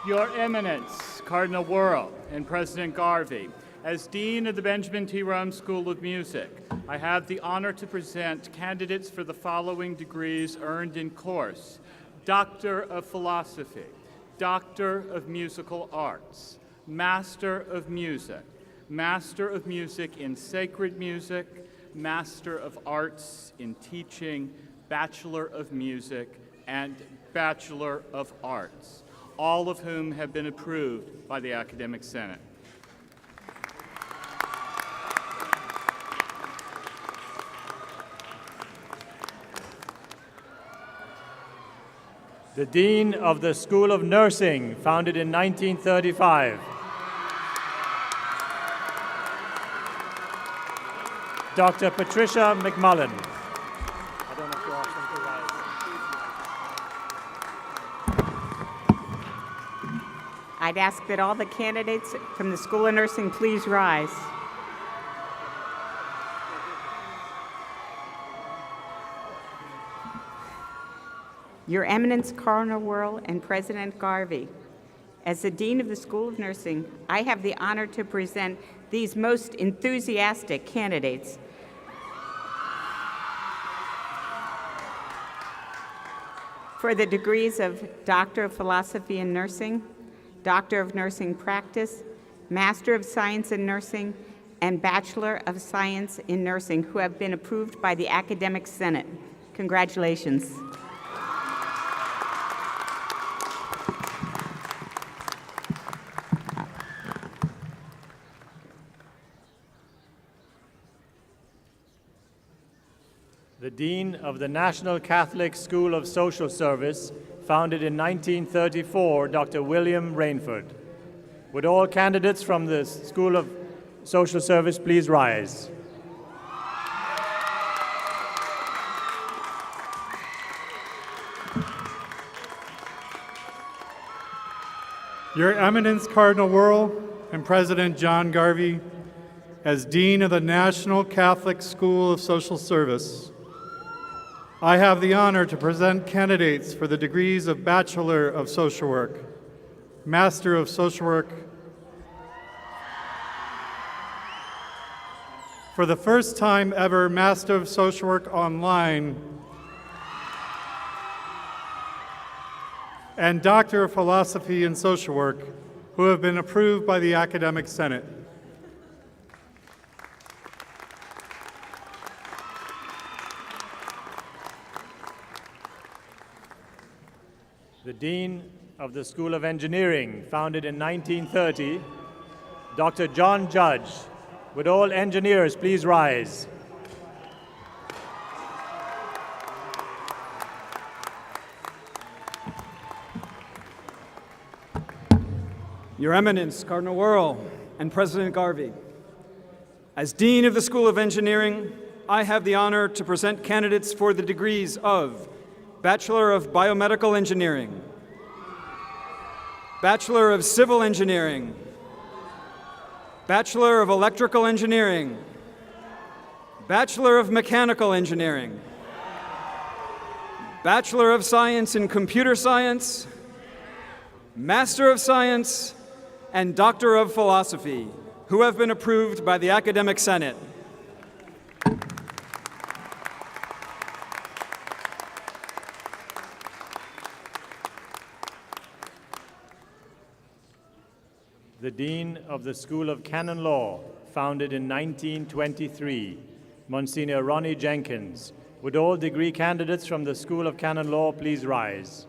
Your Eminence, Cardinal Wuerl and President Garvey, as Dean of the Benjamin T. Rome School of Music, I have the honor to present candidates for the following degrees earned in course: Doctor of Philosophy, Doctor of Musical Arts, Master of Music, Master of Music in Sacred Music, Master of Arts in Teaching, Bachelor of Music, and Bachelor of Arts, all of whom have been approved by the Academic Senate. The Dean of the School of Nursing, founded in 1935. Dr. Patricia Mcmullen. I don't know if you ask them to rise. I'd ask that all the candidates from the School of Nursing please rise. Your Eminence, Cardinal Wuerl and President Garvey, as the Dean of the School of Nursing, I have the honor to present these most enthusiastic candidates for the degrees of Doctor of Philosophy in Nursing, Doctor of Nursing Practice, Master of Science in Nursing, and Bachelor of Science in Nursing, who have been approved by the Academic Senate. Congratulations. The Dean of the National Catholic School of Social Service, founded in 1934, Dr. William Rainford. Would all candidates from the School of Social Service please rise? Your Eminence, Cardinal Wuerl and President John Garvey, as Dean of the National Catholic School of Social Service, I have the honor to present candidates for the degrees of Bachelor of Social Work, Master of Social Work. For the first time ever, Master of Social Work online, and Doctor of Philosophy in Social Work, who have been approved by the Academic Senate. The Dean of the School of Engineering, founded in 1930, Dr. John Judge. Would all engineers please rise? Your Eminence, Cardinal Wuerl and President Garvey, as Dean of the School of Engineering, I have the honor to present candidates for the degrees of Bachelor of Biomedical Engineering, Bachelor of Civil Engineering, Bachelor of Electrical Engineering, Bachelor of Mechanical Engineering, Bachelor of Science in Computer Science, Master of Science, and Doctor of Philosophy, who have been approved by the Academic Senate. The Dean of the School of Canon Law, founded in 1923, Monsignor Ronnie Jenkins. Would all degree candidates from the School of Canon Law please rise?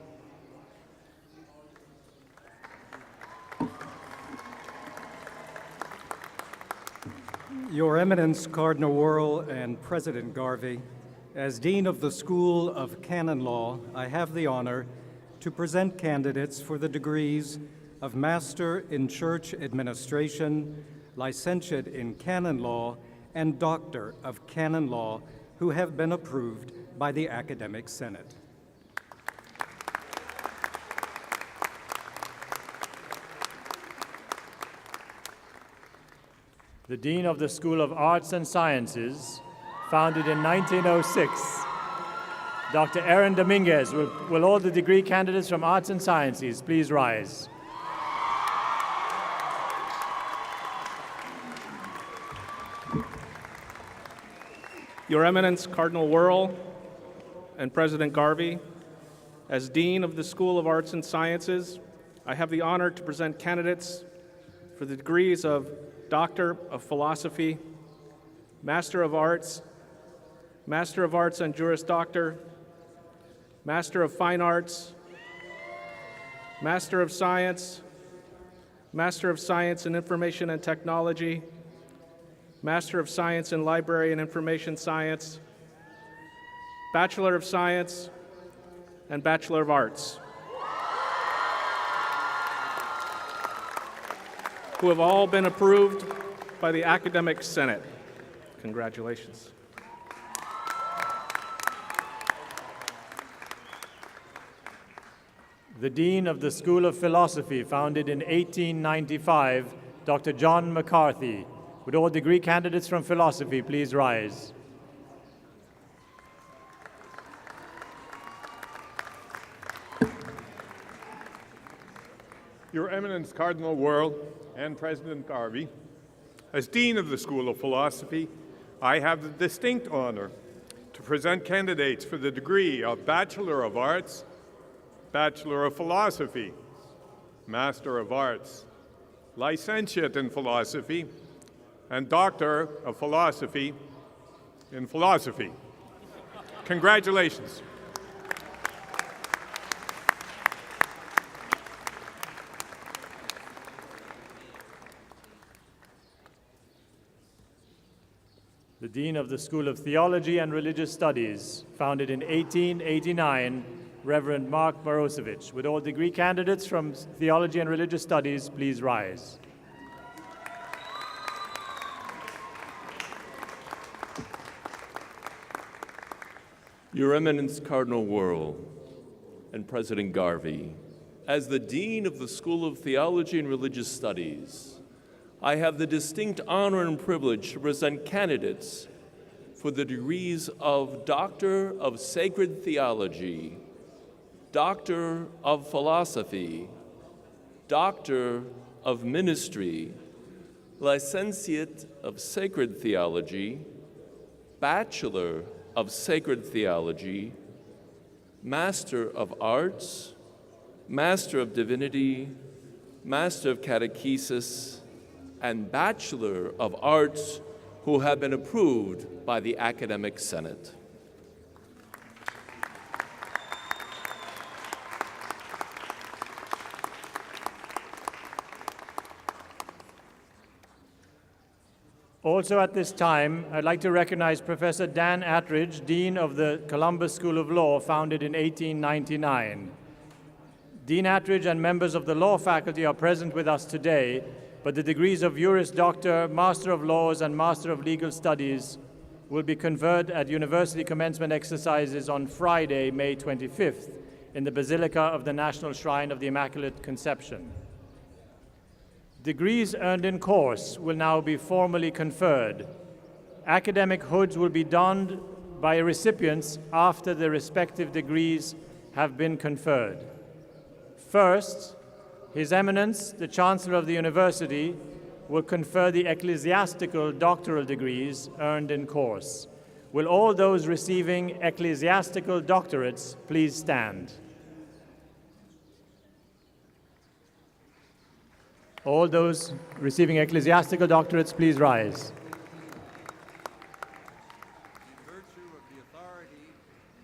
Your Eminence, Cardinal Wuerl and President Garvey, as Dean of the School of Canon Law, I have the honor to present candidates for the degrees of Master in Church Administration, Licentiate in Canon Law, and Doctor of Canon Law, who have been approved by the Academic Senate. The Dean of the School of Arts and Sciences, founded in 1906, Dr. Aaron Dominguez. Will all the degree candidates from Arts and Sciences please rise? Your Eminence, Cardinal Wuerl and President Garvey, as Dean of the School of Arts and Sciences, I have the honor to present candidates for the degrees of Doctor of Philosophy, Master of Arts, Master of Arts and Juris Doctor, Master of Fine Arts, Master of Science in Information and Technology, Master of Science in Library and Information Science, Bachelor of Science, and Bachelor of Arts, who have all been approved by the Academic Senate. Congratulations. The Dean of the School of Philosophy, founded in 1895, Dr. John McCarthy. Would all degree candidates from philosophy please rise? Your Eminence, Cardinal Wuerl and President Garvey, as Dean of the School of Philosophy, I have the distinct honor to present candidates for the degree of Bachelor of Arts, Bachelor of Philosophy, Master of Arts, Licentiate in Philosophy, and Doctor of Philosophy in Philosophy. Congratulations. The Dean of the School of Theology and Religious Studies, founded in 1889, Reverend Mark Barosevich. Would all degree candidates from Theology and Religious Studies please rise? Your Eminence, Cardinal Wuerl and President Garvey, as the Dean of the School of Theology and Religious Studies, I have the distinct honor and privilege to present candidates for the degrees of Doctor of Sacred Theology, Doctor of Philosophy, Doctor of Ministry, Licentiate of Sacred Theology, Bachelor of Sacred Theology, Master of Arts, Master of Divinity, Master of Catechesis, and Bachelor of Arts who have been approved by the Academic Senate. Also at this time, I'd like to recognize Professor Dan Attridge, Dean of the Columbus School of Law, founded in 1899. Dean Attridge and members of the law faculty are present with us today, but the degrees of Juris Doctor, Master of Laws, and Master of Legal Studies will be conferred at university commencement exercises on Friday, May 25th, in the Basilica of the National Shrine of the Immaculate Conception. Degrees earned in course will now be formally conferred. Academic hoods will be donned by recipients after the respective degrees have been conferred. First, His Eminence, the Chancellor of the University, will confer the ecclesiastical doctoral degrees earned in course. Will all those receiving ecclesiastical doctorates please stand? All those receiving ecclesiastical doctorates, please rise. In virtue of the authority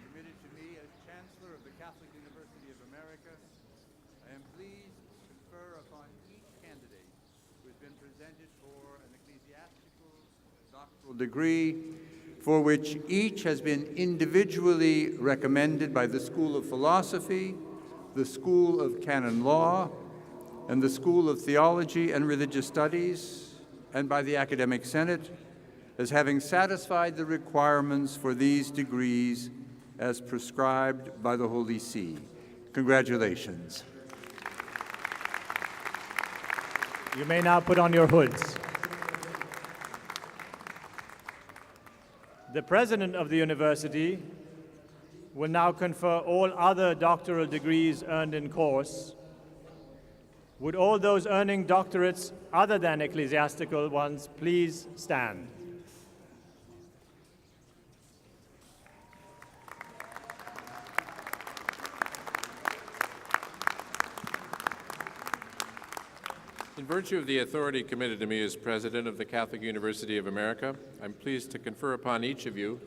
committed to me as Chancellor of the Catholic University of America, I am pleased to confer upon each candidate who has been presented for an ecclesiastical doctoral degree, for which each has been individually recommended by the School of Philosophy, the School of Canon Law, and the School of Theology and Religious Studies, and by the Academic Senate, as having satisfied the requirements for these degrees as prescribed by the Holy See. Congratulations. You may now put on your hoods. The President of the University will now confer all other doctoral degrees earned in course. Would all those earning doctorates other than ecclesiastical ones please stand? In virtue of the authority committed to me as President of the Catholic University of America, I'm pleased to confer upon each of you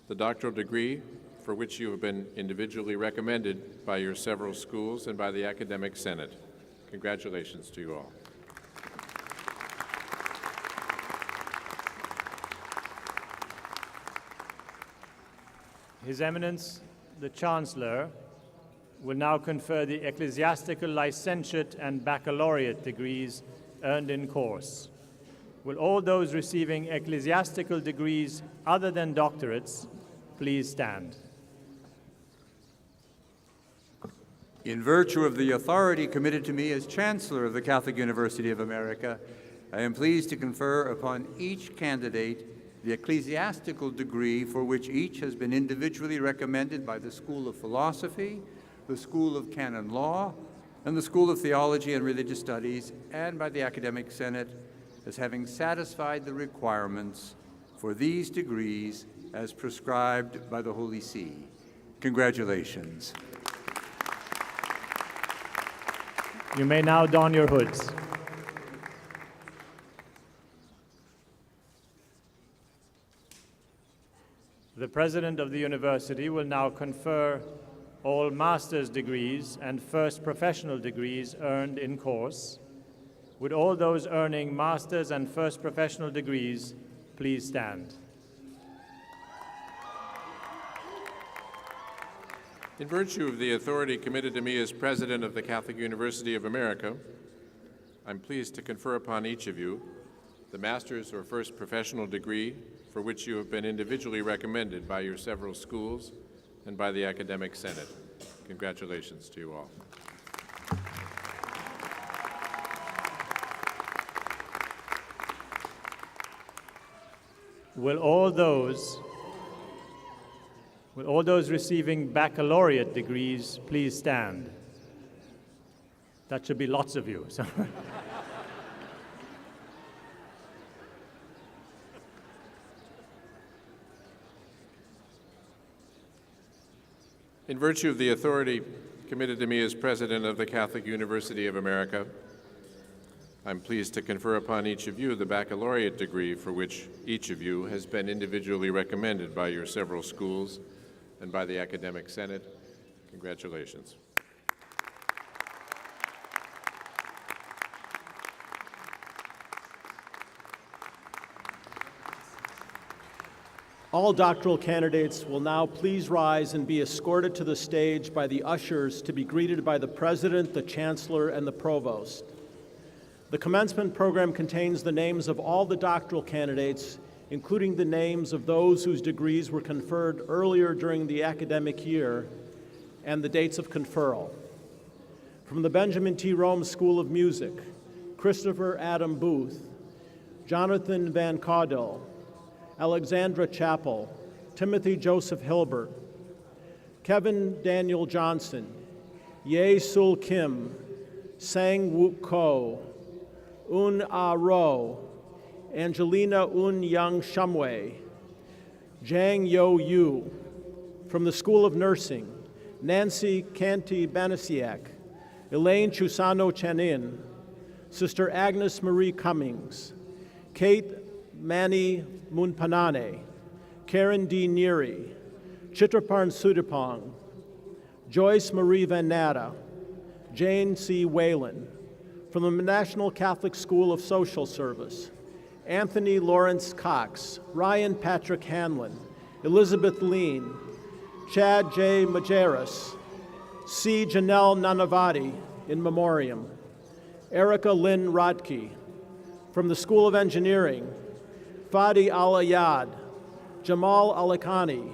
the doctoral degree for which you have been individually recommended by your several schools and by the Academic Senate. Congratulations to you all. His Eminence, the Chancellor, will now confer the ecclesiastical licentiate and baccalaureate degrees earned in course. Will all those receiving ecclesiastical degrees other than doctorates please stand? In virtue of the authority committed to me as Chancellor of the Catholic University of America, I am pleased to confer upon each candidate the ecclesiastical degree for which each has been individually recommended by the School of Philosophy, the School of Canon Law, and the School of Theology and Religious Studies, and by the Academic Senate as having satisfied the requirements for these degrees as prescribed by the Holy See. Congratulations. You may now don your hoods. The President of the University will now confer all master's degrees and first professional degrees earned in course. Would all those earning master's and first professional degrees please stand? In virtue of the authority committed to me as President of the Catholic University of America, I'm pleased to confer upon each of you the master's or first professional degree for which you have been individually recommended by your several schools and by the Academic Senate. Congratulations to you all. Will all those receiving baccalaureate degrees please stand? That should be lots of you. In virtue of the authority committed to me as President of the Catholic University of America, I'm pleased to confer upon each of you the baccalaureate degree for which each of you has been individually recommended by your several schools and by the Academic Senate. Congratulations. All doctoral candidates will now please rise and be escorted to the stage by the ushers to be greeted by the President, the Chancellor, and the Provost. The commencement program contains the names of all the doctoral candidates, including the names of those whose degrees were conferred earlier during the academic year and the dates of conferral. From the Benjamin T. Rome School of Music, Christopher Adam Booth, Jonathan Van Caudel, Alexandra Chappell, Timothy Joseph Hilbert, Kevin Daniel Johnson, Ye Sul Kim, Sang Wook Ko, Un Ah Ro, Angelina Un Young Shumway, Jang Yo Yu. From the School of Nursing, Nancy Canty Banasiak, Elaine Chusano Chanin, Sister Agnes Marie Cummings, Kate Mani Munpanane, Karen D. Neary, Chitraparn Sudipong, Joyce Marie Van Natta, Jane C. Whalen. From the National Catholic School of Social Service, Anthony Lawrence Cox, Ryan Patrick Hanlon, Elizabeth Lean, Chad J. Majerus, C. Janelle Nanavati, in memoriam, Erica Lynn Rodke. From the School of Engineering, Fadi Al-Ayad, Jamal Al-Akhani,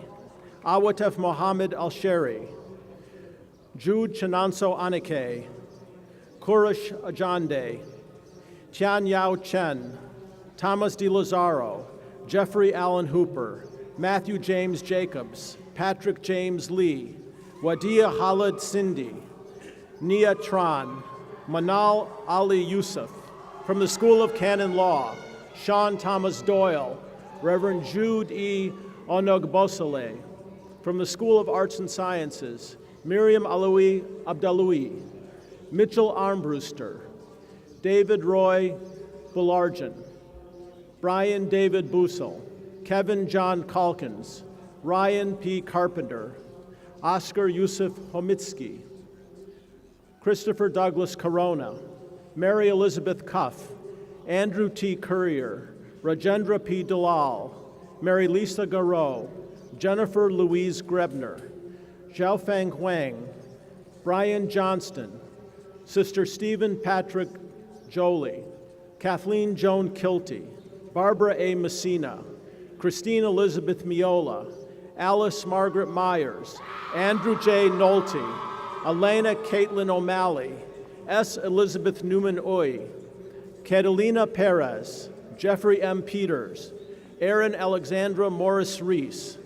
Awatef Mohammed Al-Sheri, Jude Chenanso Anike, Kurish Ajande, Tian Yao Chen, Thomas De Lazaro, Jeffrey Allen Hooper, Matthew James Jacobs, Patrick James Lee, Wadia Khalid Sindhi, Nia Tran, Manal Ali Yusuf. From the School of Canon Law, Sean Thomas Doyle, Reverend Jude E. Onogbosele. From the School of Arts and Sciences, Miriam Alawi Abdaloui, Mitchell Armbruster, David Roy Bullargen, Brian David Bussel, Kevin John Calkins, Ryan P. Carpenter, Oscar Yusuf Homitsky, Christopher Douglas Corona, Mary Elizabeth Cuff, Andrew T. Currier, Rajendra P. Dalal, Mary Lisa Garreau, Jennifer Louise Grebner, Xiaofang Huang, Brian Johnston, Sister Stephen Patrick Jolie, Kathleen Joan Kilty, Barbara A. Messina, Christine Elizabeth Miola, Alice Margaret Myers, Andrew J. Nolte, Elena Caitlin O'Malley, S. Elizabeth Newman Oy, Catalina Perez, Jeffrey M. Peters, Erin Alexandra Morris Reese,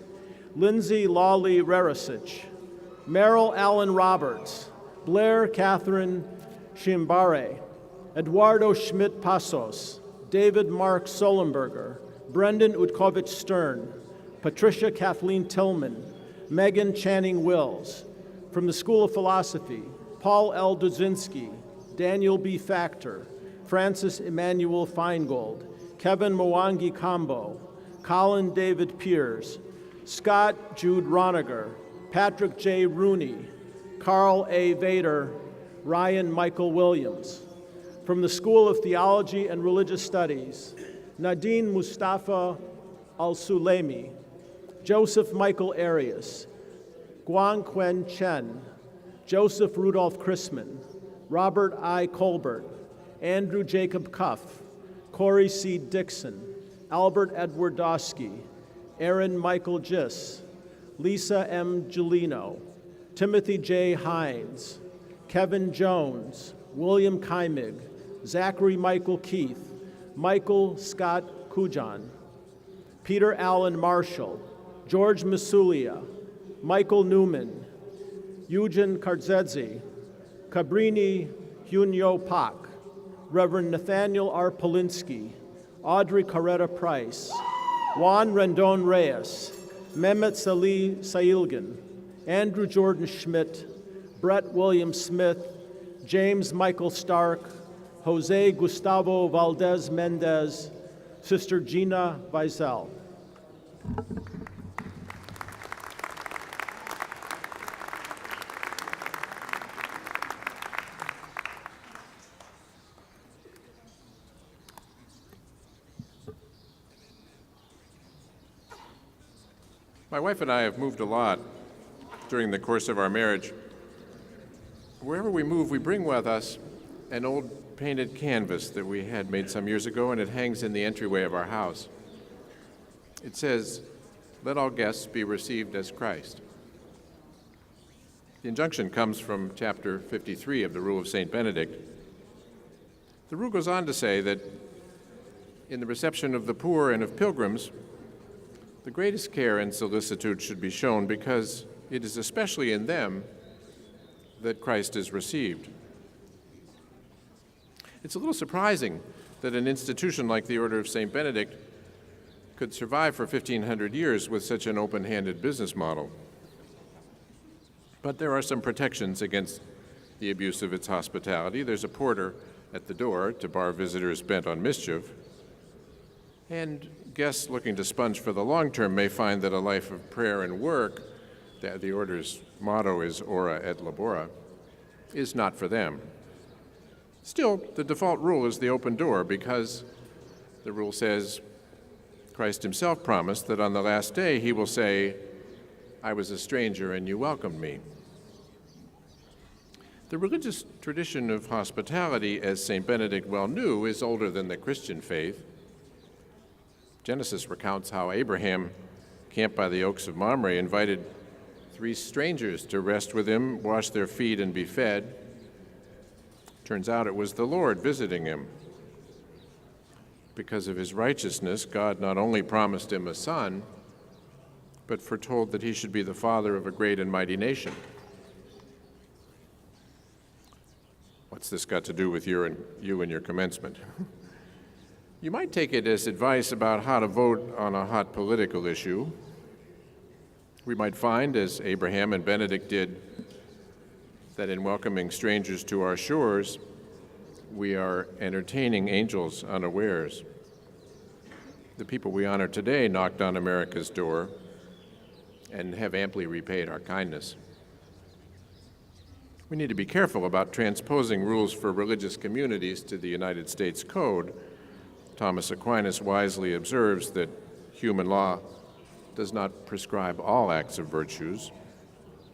Lindsay Lawley Rerasich, Merrill Allen Roberts, Blair Catherine Shimbare, Eduardo Schmidt Pasos, David Mark Solenberger, Brendan Utkovich Stern, Patricia Kathleen Tillman, Megan Channing Wills. From the School of Philosophy, Paul L. Dudzinski, Daniel B. Factor, Francis Emmanuel Feingold, Kevin Mwangi Kambo, Colin David Piers, Scott Jude Roniger, Patrick J. Rooney, Carl A. Vader, Ryan Michael Williams. From the School of Theology and Religious Studies, Nadine Mustafa Al-Sulaimi, Joseph Michael Arias, Guang Quen Chen, Joseph Rudolph Chrisman, Robert I. Colbert, Andrew Jacob Cuff, Corey C. Dixon, Albert Edward Dosky, Aaron Michael Giss, Lisa M. Gelino, Timothy J. Hines, Kevin Jones, William Keimig, Zachary Michael Keith, Michael Scott Kujan, Peter Allen Marshall, George Masulia, Michael Newman, Eugen Kardzedzi, Cabrini Hunyo Pak, Reverend Nathaniel R. Polinsky, Audrey Coretta Price, Juan Rendon Reyes, Mehmet Salih Sailgan, Andrew Jordan Schmidt, Brett William Smith, James Michael Stark, Jose Gustavo Valdez Mendez, Sister Gina Vizel. My wife and I have moved a lot during the course of our marriage. Wherever we move, we bring with us an old painted canvas that we had made some years ago, and it hangs in the entryway of our house. It says, "Let all guests be received as Christ." The injunction comes from chapter 53 of the Rule of St. Benedict. The rule goes on to say that in the reception of the poor and of pilgrims, the greatest care and solicitude should be shown because it is especially in them that Christ is received. It's a little surprising that an institution like the Order of St. Benedict could survive for 1,500 years with such an open-handed business model. But there are some protections against the abuse of its hospitality. There's a porter at the door to bar visitors bent on mischief, and guests looking to sponge for the long term may find that a life of prayer and work, that the Order's motto is ora et labora, is not for them. Still, the default rule is the open door because the rule says Christ himself promised that on the last day he will say, "I was a stranger and you welcomed me." The religious tradition of hospitality, as St. Benedict well knew, is older than the Christian faith. Genesis recounts how Abraham, camped by the oaks of Mamre, invited 3 strangers to rest with him, wash their feet, and be fed. Turns out it was the Lord visiting him. Because of his righteousness, God not only promised him a son, but foretold that he should be the father of a great and mighty nation. What's this got to do with you and your commencement? You might take it as advice about how to vote on a hot political issue. We might find, as Abraham and Benedict did, that in welcoming strangers to our shores, we are entertaining angels unawares. The people we honor today knocked on America's door, and have amply repaid our kindness. We need to be careful about transposing rules for religious communities to the United States Code. Thomas Aquinas wisely observes that human law does not prescribe all acts of virtues.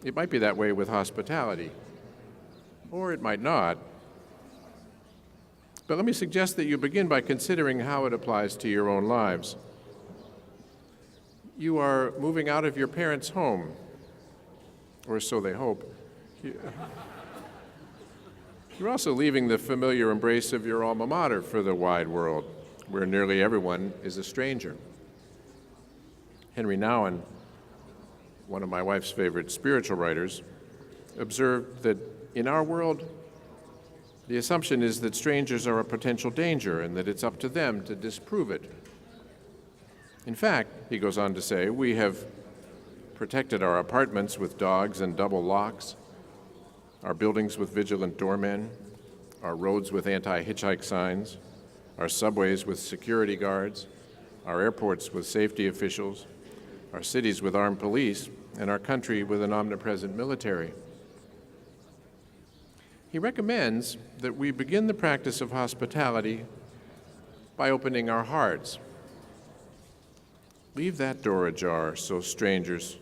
It might be that way with hospitality, or it might not. But let me suggest that you begin by considering how it applies to your own lives. You are moving out of your parents' home, or so they hope. You're also leaving the familiar embrace of your alma mater for the wide world, where nearly everyone is a stranger. Henry Nouwen, one of my wife's favorite spiritual writers, observed that in our world, the assumption is that strangers are a potential danger and that it's up to them to disprove it. In fact, he goes on to say, we have protected our apartments with dogs and double locks, our buildings with vigilant doormen, our roads with anti-hitchhike signs, our subways with security guards, our airports with safety officials, our cities with armed police, and our country with an omnipresent military. He recommends that we begin the practice of hospitality by opening our hearts. Leave that door ajar so strangers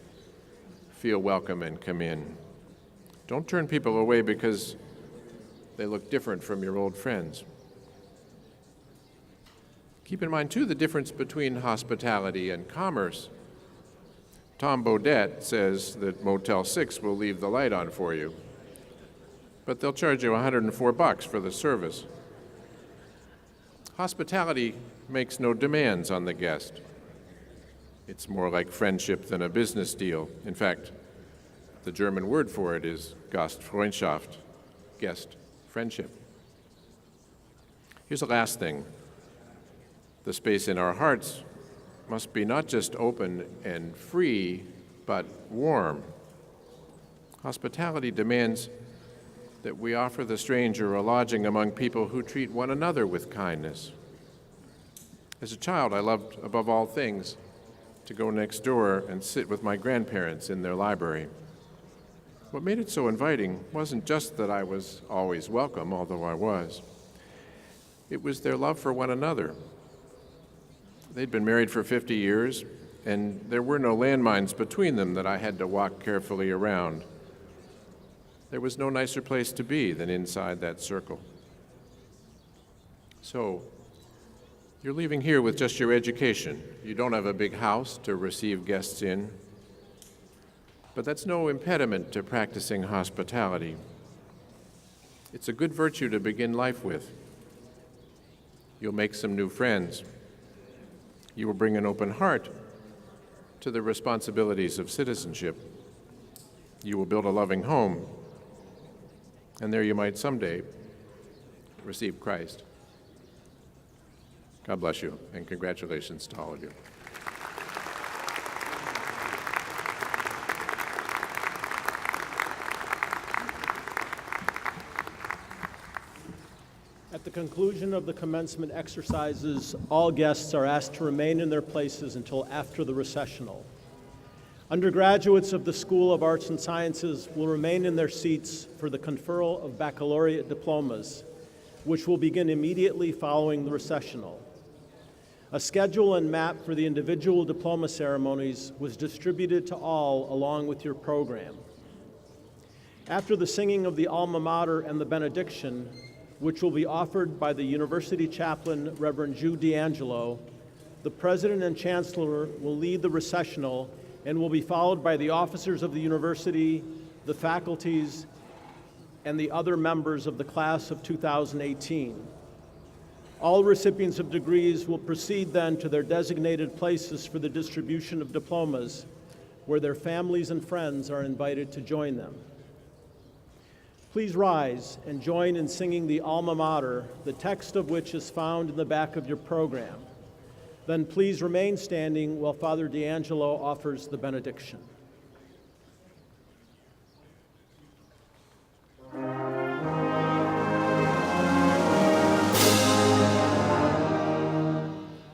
feel welcome and come in. Don't turn people away because they look different from your old friends. Keep in mind, too, the difference between hospitality and commerce. Tom Bodette says that Motel 6 will leave the light on for you, but they'll charge you $104 for the service. Hospitality makes no demands on the guest. It's more like friendship than a business deal. In fact, the German word for it is Gastfreundschaft, guest friendship. Here's the last thing. The space in our hearts must be not just open and free, but warm. Hospitality demands that we offer the stranger a lodging among people who treat one another with kindness. As a child, I loved, above all things, to go next door and sit with my grandparents in their library. What made it so inviting wasn't just that I was always welcome, although I was. It was their love for one another. They'd been married for 50 years, and there were no landmines between them that I had to walk carefully around. There was no nicer place to be than inside that circle. So, you're leaving here with just your education. You don't have a big house to receive guests in, but that's no impediment to practicing hospitality. It's a good virtue to begin life with. You'll make some new friends. You will bring an open heart to the responsibilities of citizenship. You will build a loving home, and there you might someday receive Christ. God bless you, and congratulations to all of you. At the conclusion of the commencement exercises, all guests are asked to remain in their places until after the recessional. Undergraduates of the School of Arts and Sciences will remain in their seats for the conferral of baccalaureate diplomas, which will begin immediately following the recessional. A schedule and map for the individual diploma ceremonies was distributed to all along with your program. After the singing of the alma mater and the benediction, which will be offered by the University Chaplain, Reverend Jude D'Angelo, the President and Chancellor will lead the recessional and will be followed by the officers of the university, the faculties, and the other members of the class of 2018. All recipients of degrees will proceed then to their designated places for the distribution of diplomas, where their families and friends are invited to join them. Please rise and join in singing the alma mater, the text of which is found in the back of your program. Then please remain standing while Father D'Angelo offers the benediction.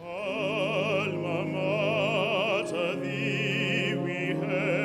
Alma mater, thee we hail.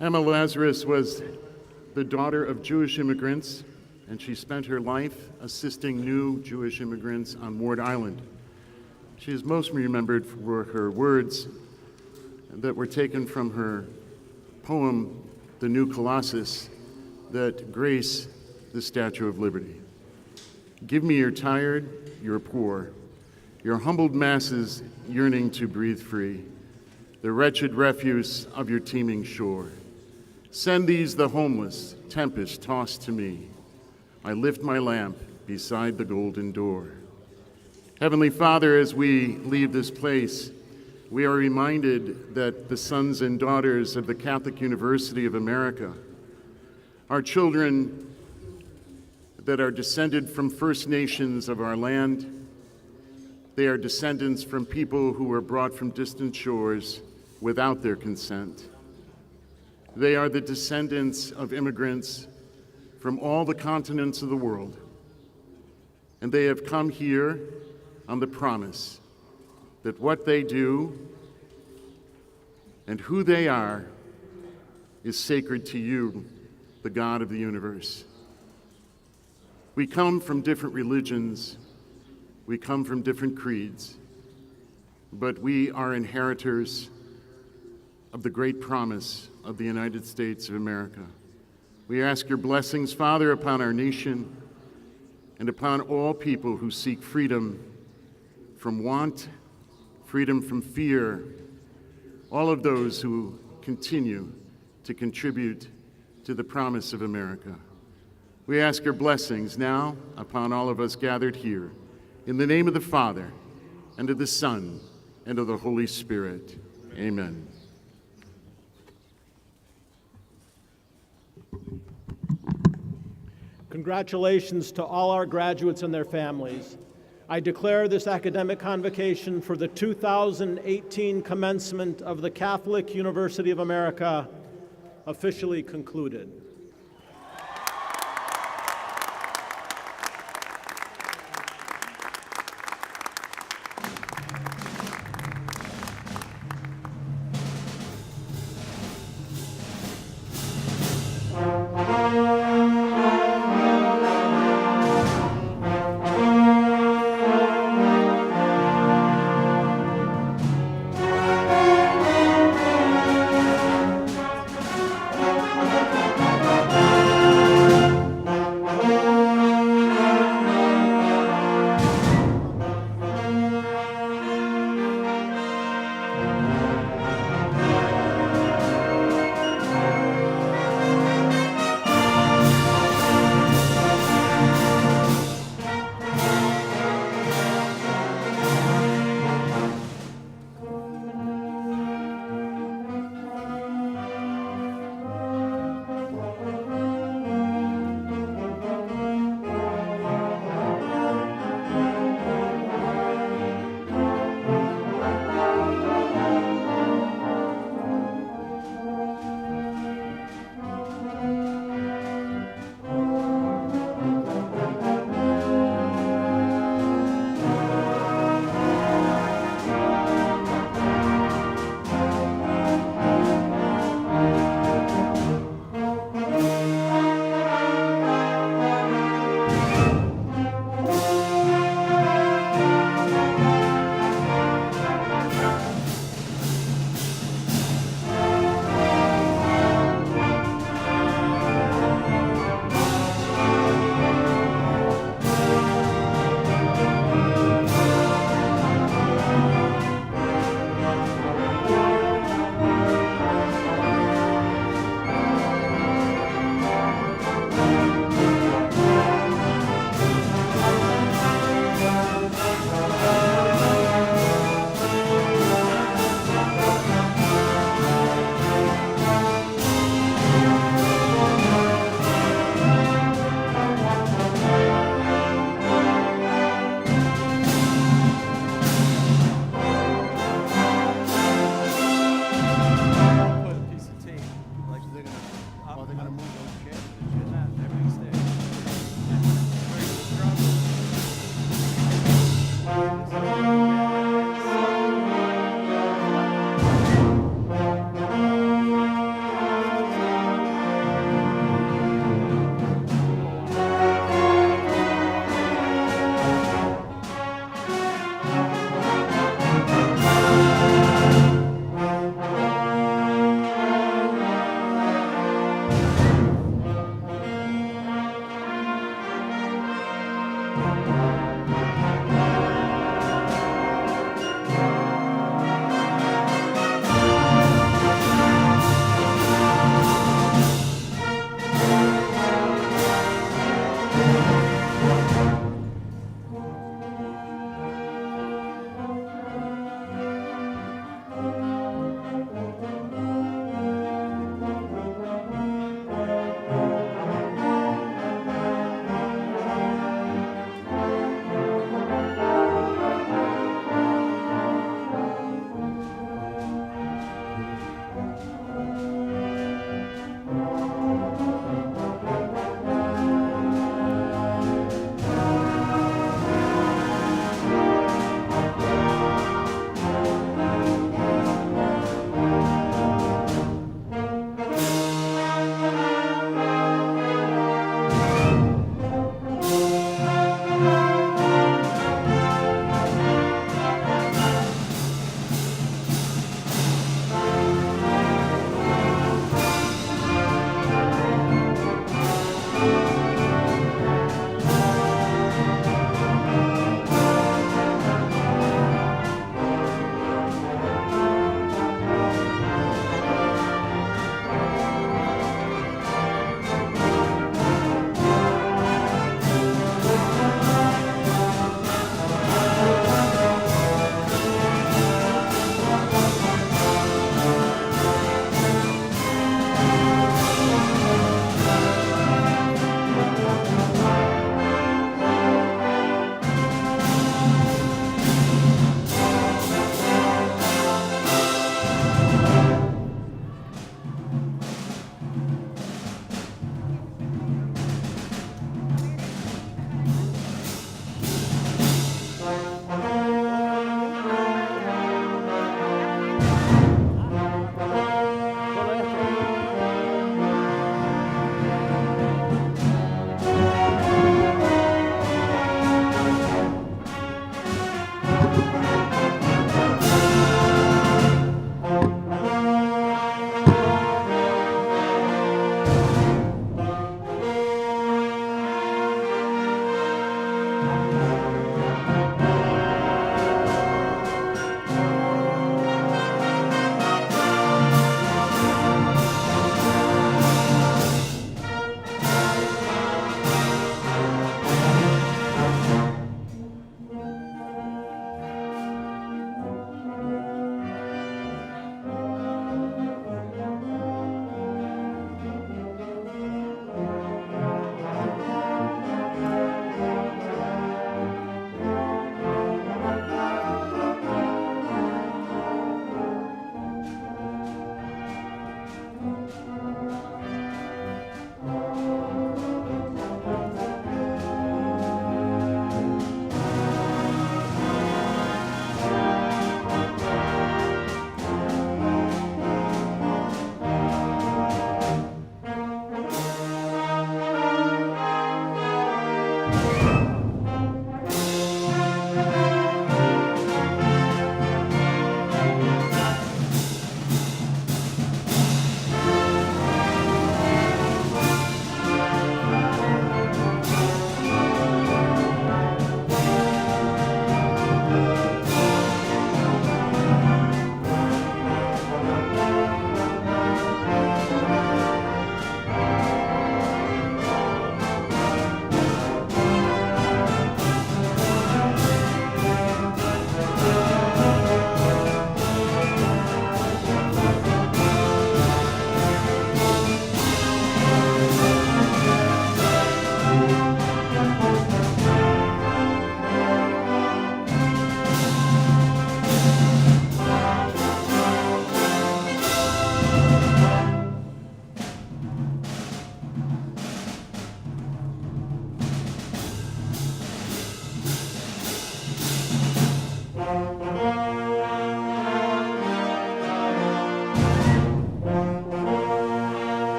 Emma Lazarus was the daughter of Jewish immigrants, and she spent her life assisting new Jewish immigrants on Ward Island. She is most remembered for her words that were taken from her poem, The New Colossus, that grace the Statue of Liberty. Give me your tired, your poor, your humbled masses yearning to breathe free, the wretched refuse of your teeming shore. Send these, the homeless, tempest tossed to me. I lift my lamp beside the golden door. Heavenly Father, as we leave this place, we are reminded that the sons and daughters of the Catholic University of America are children that are descended from First Nations of our land. They are descendants from people who were brought from distant shores without their consent. They are the descendants of immigrants from all the continents of the world, and they have come here on the promise that what they do and who they are is sacred to you, the God of the universe. We come from different religions, we come from different creeds, but we are inheritors of the great promise of the United States of America. We ask your blessings, Father, upon our nation and upon all people who seek freedom from want, freedom from fear, all of those who continue to contribute to the promise of America. We ask your blessings now upon all of us gathered here, in the name of the Father, and of the Son, and of the Holy Spirit. Amen. Congratulations to all our graduates and their families. I declare this academic convocation for the 2018 commencement of the Catholic University of America officially concluded.